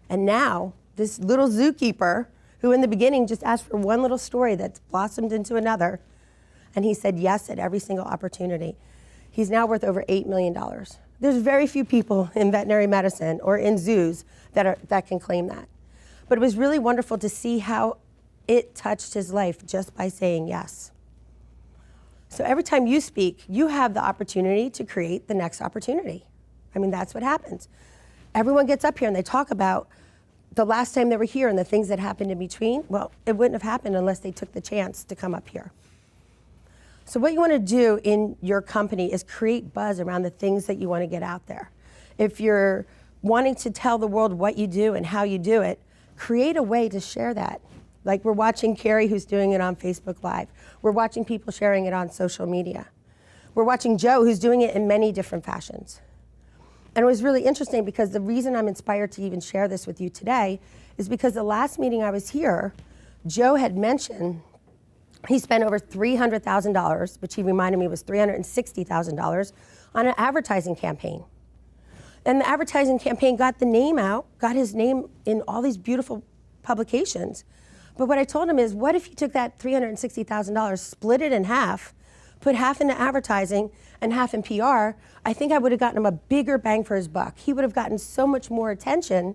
And now, this little zookeeper, who in the beginning just asked for one little story that's blossomed into another, and he said yes at every single opportunity. He's now worth over $8 million. There's very few people in veterinary medicine or in zoos that can claim that. But it was really wonderful to see how it touched his life just by saying yes. So every time you speak, you have the opportunity to create the next opportunity. I mean, that's what happens. Everyone gets up here and they talk about the last time they were here and the things that happened in between. Well, it wouldn't have happened unless they took the chance to come up here. So what you want to do in your company is create buzz around the things that you want to get out there. If you're wanting to tell the world what you do and how you do it, create a way to share that. Like we're watching Carrie, who's doing it on Facebook Live. We're watching people sharing it on social media. We're watching Joe, who's doing it in many different fashions. And it was really interesting because the reason I'm inspired to even share this with you today is because the last meeting I was here, Joe had mentioned he spent over $300,000, which he reminded me was $360,000, on an advertising campaign. And the advertising campaign got the name out, got his name in all these beautiful publications. But what I told him is, what if you took that $360,000, split it in half, put half into advertising and half in PR? I think I would have gotten him a bigger bang for his buck. He would have gotten so much more attention,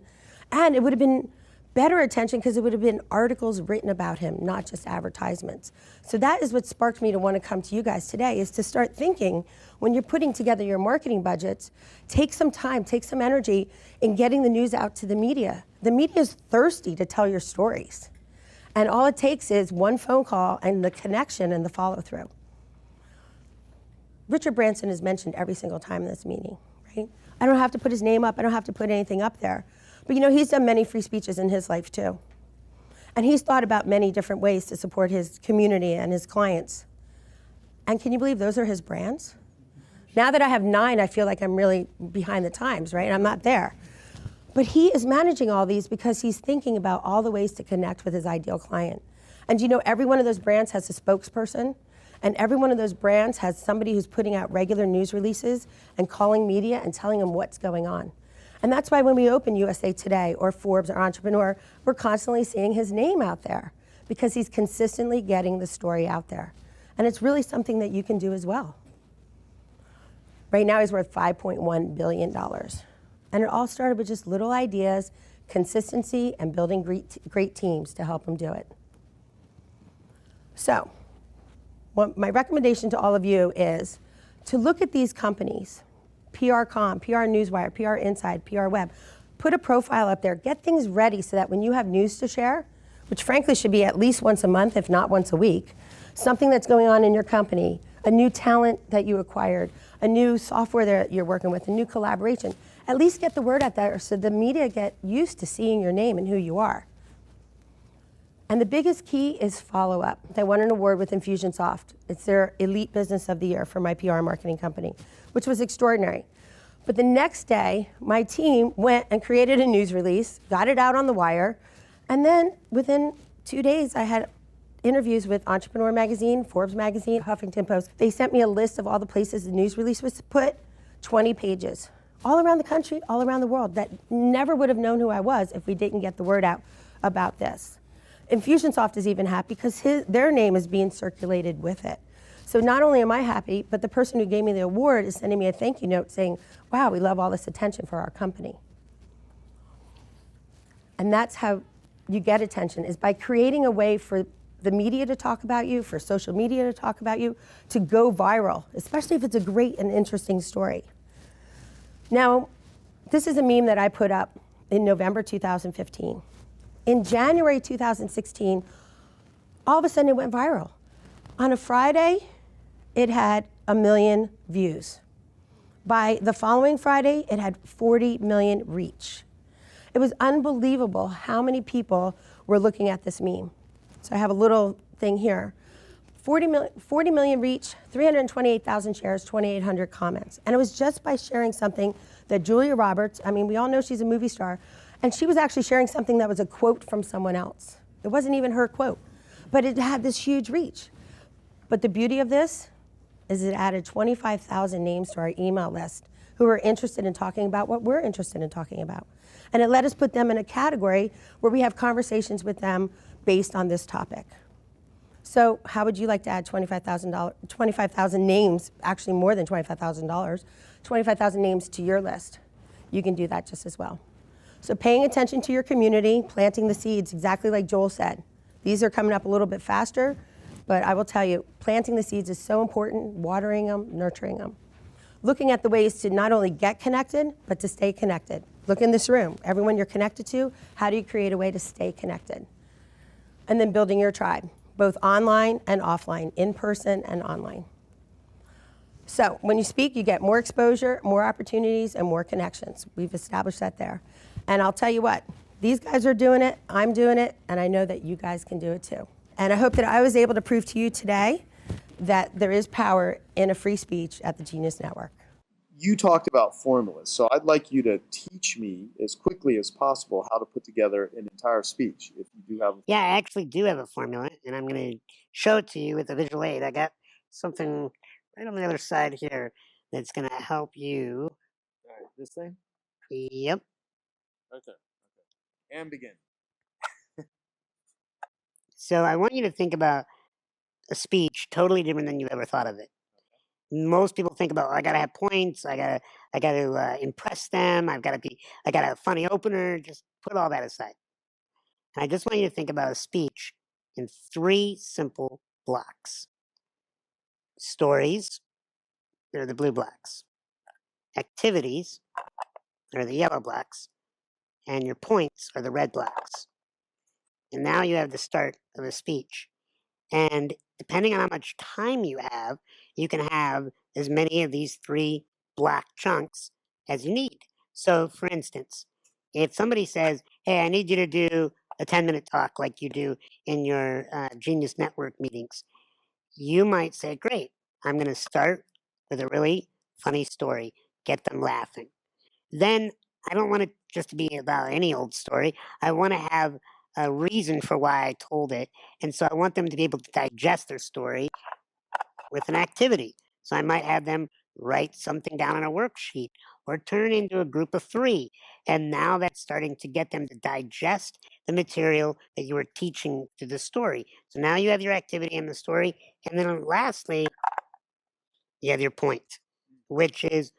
and it would have been better attention because it would have been articles written about him, not just advertisements. So that is what sparked me to want to come to you guys today, is to start thinking when you're putting together your marketing budgets, take some time, take some energy in getting the news out to the media. The media is thirsty to tell your stories. And all it takes is one phone call and the connection and the follow through. Richard Branson is mentioned every single time in this meeting, right? I don't have to put his name up, I don't have to put anything up there. But you know, he's done many free speeches in his life too. And he's thought about many different ways to support his community and his clients. And can you believe those are his brands? Now that I have 9, I feel like I'm really behind the times, right? I'm not there. But he is managing all these because he's thinking about all the ways to connect with his ideal client. And you know, every one of those brands has a spokesperson, and every one of those brands has somebody who's putting out regular news releases and calling media and telling them what's going on. And that's why when we open USA Today or Forbes or Entrepreneur, we're constantly seeing his name out there because he's consistently getting the story out there. And it's really something that you can do as well. Right now he's worth $5.1 billion. And it all started with just little ideas, consistency, and building great teams to help them do it. So, my recommendation to all of you is to look at these companies, PR.com, PR Newswire, PR Inside, PR Web. Put a profile up there, get things ready so that when you have news to share, which frankly should be at least once a month, if not once a week, something that's going on in your company, a new talent that you acquired, a new software that you're working with, a new collaboration, at least get the word out there so the media get used to seeing your name and who you are. And the biggest key is follow up. They won an award with Infusionsoft. It's their Elite Business of the Year for my PR marketing company, which was extraordinary. But the next day, my team went and created a news release, got it out on the wire, and then within 2 days, I had interviews with Entrepreneur Magazine, Forbes Magazine, Huffington Post. They sent me a list of all the places the news release was put, 20 pages, all around the country, all around the world, that never would have known who I was if we didn't get the word out about this. Infusionsoft is even happy because their name is being circulated with it. So not only am I happy, but the person who gave me the award is sending me a thank you note saying, wow, we love all this attention for our company. And that's how you get attention, is by creating a way for the media to talk about you, for social media to talk about you, to go viral, especially if it's a great and interesting story. Now, this is a meme that I put up in November 2015. In January 2016, all of a sudden it went viral. On a Friday, it had 1 million views. By the following Friday, it had 40 million reach. It was unbelievable how many people were looking at this meme. So I have a little thing here. 40 million reach, 328,000 shares, 2,800 comments. And it was just by sharing something that Julia Roberts, I mean, we all know she's a movie star, and she was actually sharing something that was a quote from someone else. It wasn't even her quote, but it had this huge reach. But the beauty of this is it added 25,000 names to our email list who are interested in talking about what we're interested in talking about. And it let us put them in a category where we have conversations with them based on this topic. So how would you like to add 25,000 names, actually more than $25,000, 25,000 names to your list? You can do that just as well. So paying attention to your community, planting the seeds, exactly like Joel said. These are coming up a little bit faster, but I will tell you, planting the seeds is so important, watering them, nurturing them. Looking at the ways to not only get connected, but to stay connected. Look in this room, everyone you're connected to, how do you create a way to stay connected? And then building your tribe, both online and offline, in person and online. So when you speak, you get more exposure, more opportunities, and more connections. We've established that there. And I'll tell you what, these guys are doing it, I'm doing it, and I know that you guys can do it too. And I hope that I was able to prove to you today that there is power in a free speech at the Genius Network. You talked about formulas, so I'd like you to teach me as quickly as possible how to put together an entire speech, if you do have. Yeah, I actually do have a formula, and I'm going to show it to you with a visual aid. I got something right on the other side here that's going to help you. All right, this thing? Yep. Okay. And begin. So I want you to think about a speech totally different than you ever thought of it. Most people think about, I gotta have points, I gotta impress them, I got a funny opener. Just put all that aside. And I just want you to think about a speech in 3 simple blocks. Stories, they're the blue blocks. Activities are the yellow blocks. And your points are the red blocks. And now you have the start of a speech. And depending on how much time you have, you can have as many of these 3 block chunks as you need. So, for instance, if somebody says, hey, I need you to do a 10-minute talk like you do in your Genius Network meetings, you might say, great, I'm going to start with a really funny story, get them laughing. Then I don't want it just to be about any old story. I want to have a reason for why I told it. And so I want them to be able to digest their story with an activity. So I might have them write something down on a worksheet or turn into a group of 3. And now that's starting to get them to digest the material that you were teaching through the story. So now you have your activity and the story. And then lastly, you have your point, which is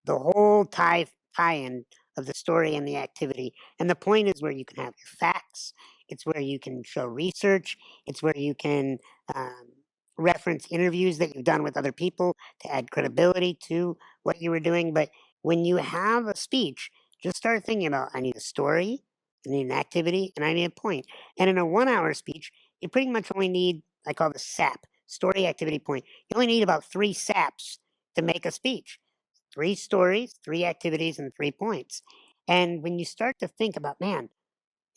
the whole tie-in of the story and the activity. And the point is where you can have your facts. It's where you can show research. It's where you can reference interviews that you've done with other people to add credibility to what you were doing. But when you have a speech, just start thinking about, I need a story, I need an activity, and I need a point. And in a 1 hour speech, you pretty much only need, I call the SAP, story, activity, point. You only need about 3 SAPs to make a speech. 3 stories, 3 activities, and 3 points. And when you start to think about, man,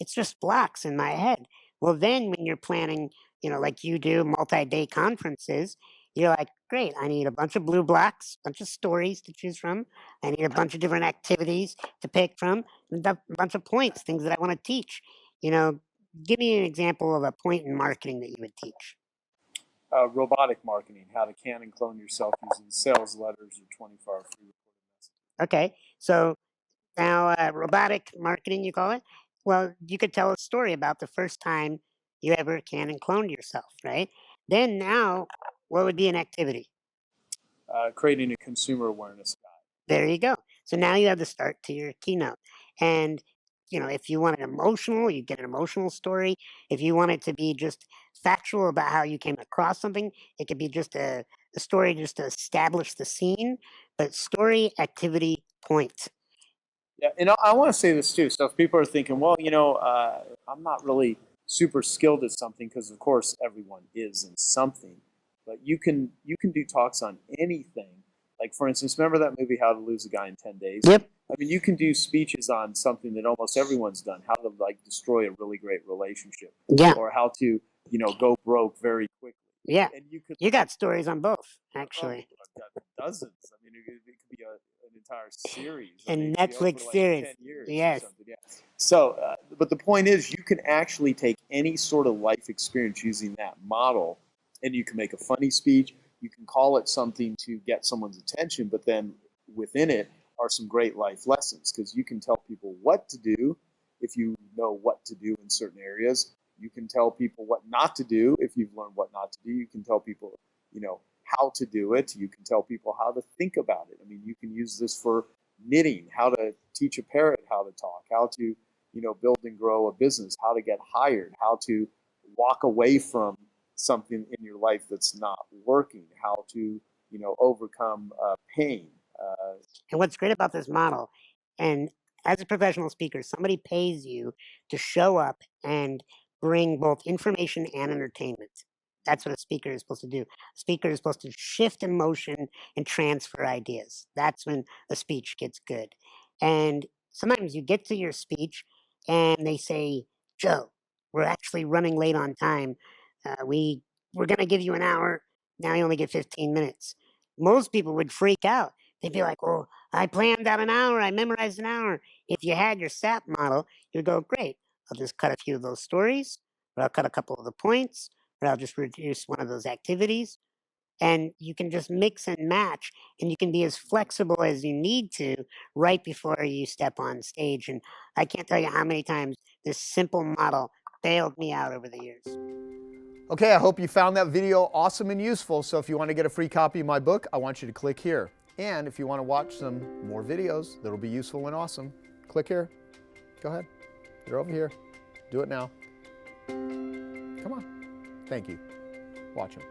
it's just blocks in my head. Well, then when you're planning, like you do, multi-day conferences, you're like, great, I need a bunch of blue blocks, a bunch of stories to choose from. I need a bunch of different activities to pick from, and a bunch of points, things that I want to teach. Give me an example of a point in marketing that you would teach. Robotic marketing, how to can and clone yourself using sales letters or 24-hour free recorded messages. Okay, so now robotic marketing, you call it? Well, you could tell a story about the first time you ever can and cloned yourself, right? Then now, what would be an activity? Creating a consumer awareness guide. There you go. So now you have the start to your keynote. And, if you want it emotional, you get an emotional story. If you want it to be just factual about how you came across something, it could be just a story just to establish the scene. But story, activity, point. Yeah, and I want to say this too. So if people are thinking, well, I'm not really super skilled at something, because of course everyone is in something, but you can do talks on anything. Like, for instance, remember that movie, How to Lose a Guy in 10 Days? Yep. I mean, you can do speeches on something that almost everyone's done, how to destroy a really great relationship. Yeah. Or how to, go broke very quickly. Yeah. And you got stories on both, actually. I've got dozens. I mean, it could be an entire series. And I mean, Netflix over series. 10 years Yes. or something. Yeah. So, but the point is, you can actually take any sort of life experience using that model, and you can make a funny speech. You can call it something to get someone's attention, but then within it are some great life lessons, because you can tell people what to do if you know what to do in certain areas. You can tell people what not to do if you've learned what not to do. You can tell people, how to do it. You can tell people how to think about it. I mean, you can use this for knitting, how to teach a parrot how to talk, how to, build and grow a business, how to get hired, how to walk away from something in your life that's not working, how to, overcome pain. And what's great about this model, and as a professional speaker, somebody pays you to show up and bring both information and entertainment. That's what a speaker is supposed to do. A speaker is supposed to shift emotion and transfer ideas. That's when a speech gets good. And sometimes you get to your speech and they say, Joe, we're actually running late on time. We're going to give you an hour. Now you only get 15 minutes. Most people would freak out. They'd be like, well, I planned out an hour. I memorized an hour. If you had your SAP model, you'd go, great. I'll just cut a few of those stories, or I'll cut a couple of the points, or I'll just reduce one of those activities. And you can just mix and match, and you can be as flexible as you need to right before you step on stage. And I can't tell you how many times this simple model bailed me out over the years. Okay, I hope you found that video awesome and useful. So if you want to get a free copy of my book, I want you to click here. And if you want to watch some more videos that'll be useful and awesome, click here. Go ahead. You're over here. Do it now. Come on. Thank you. Watch them.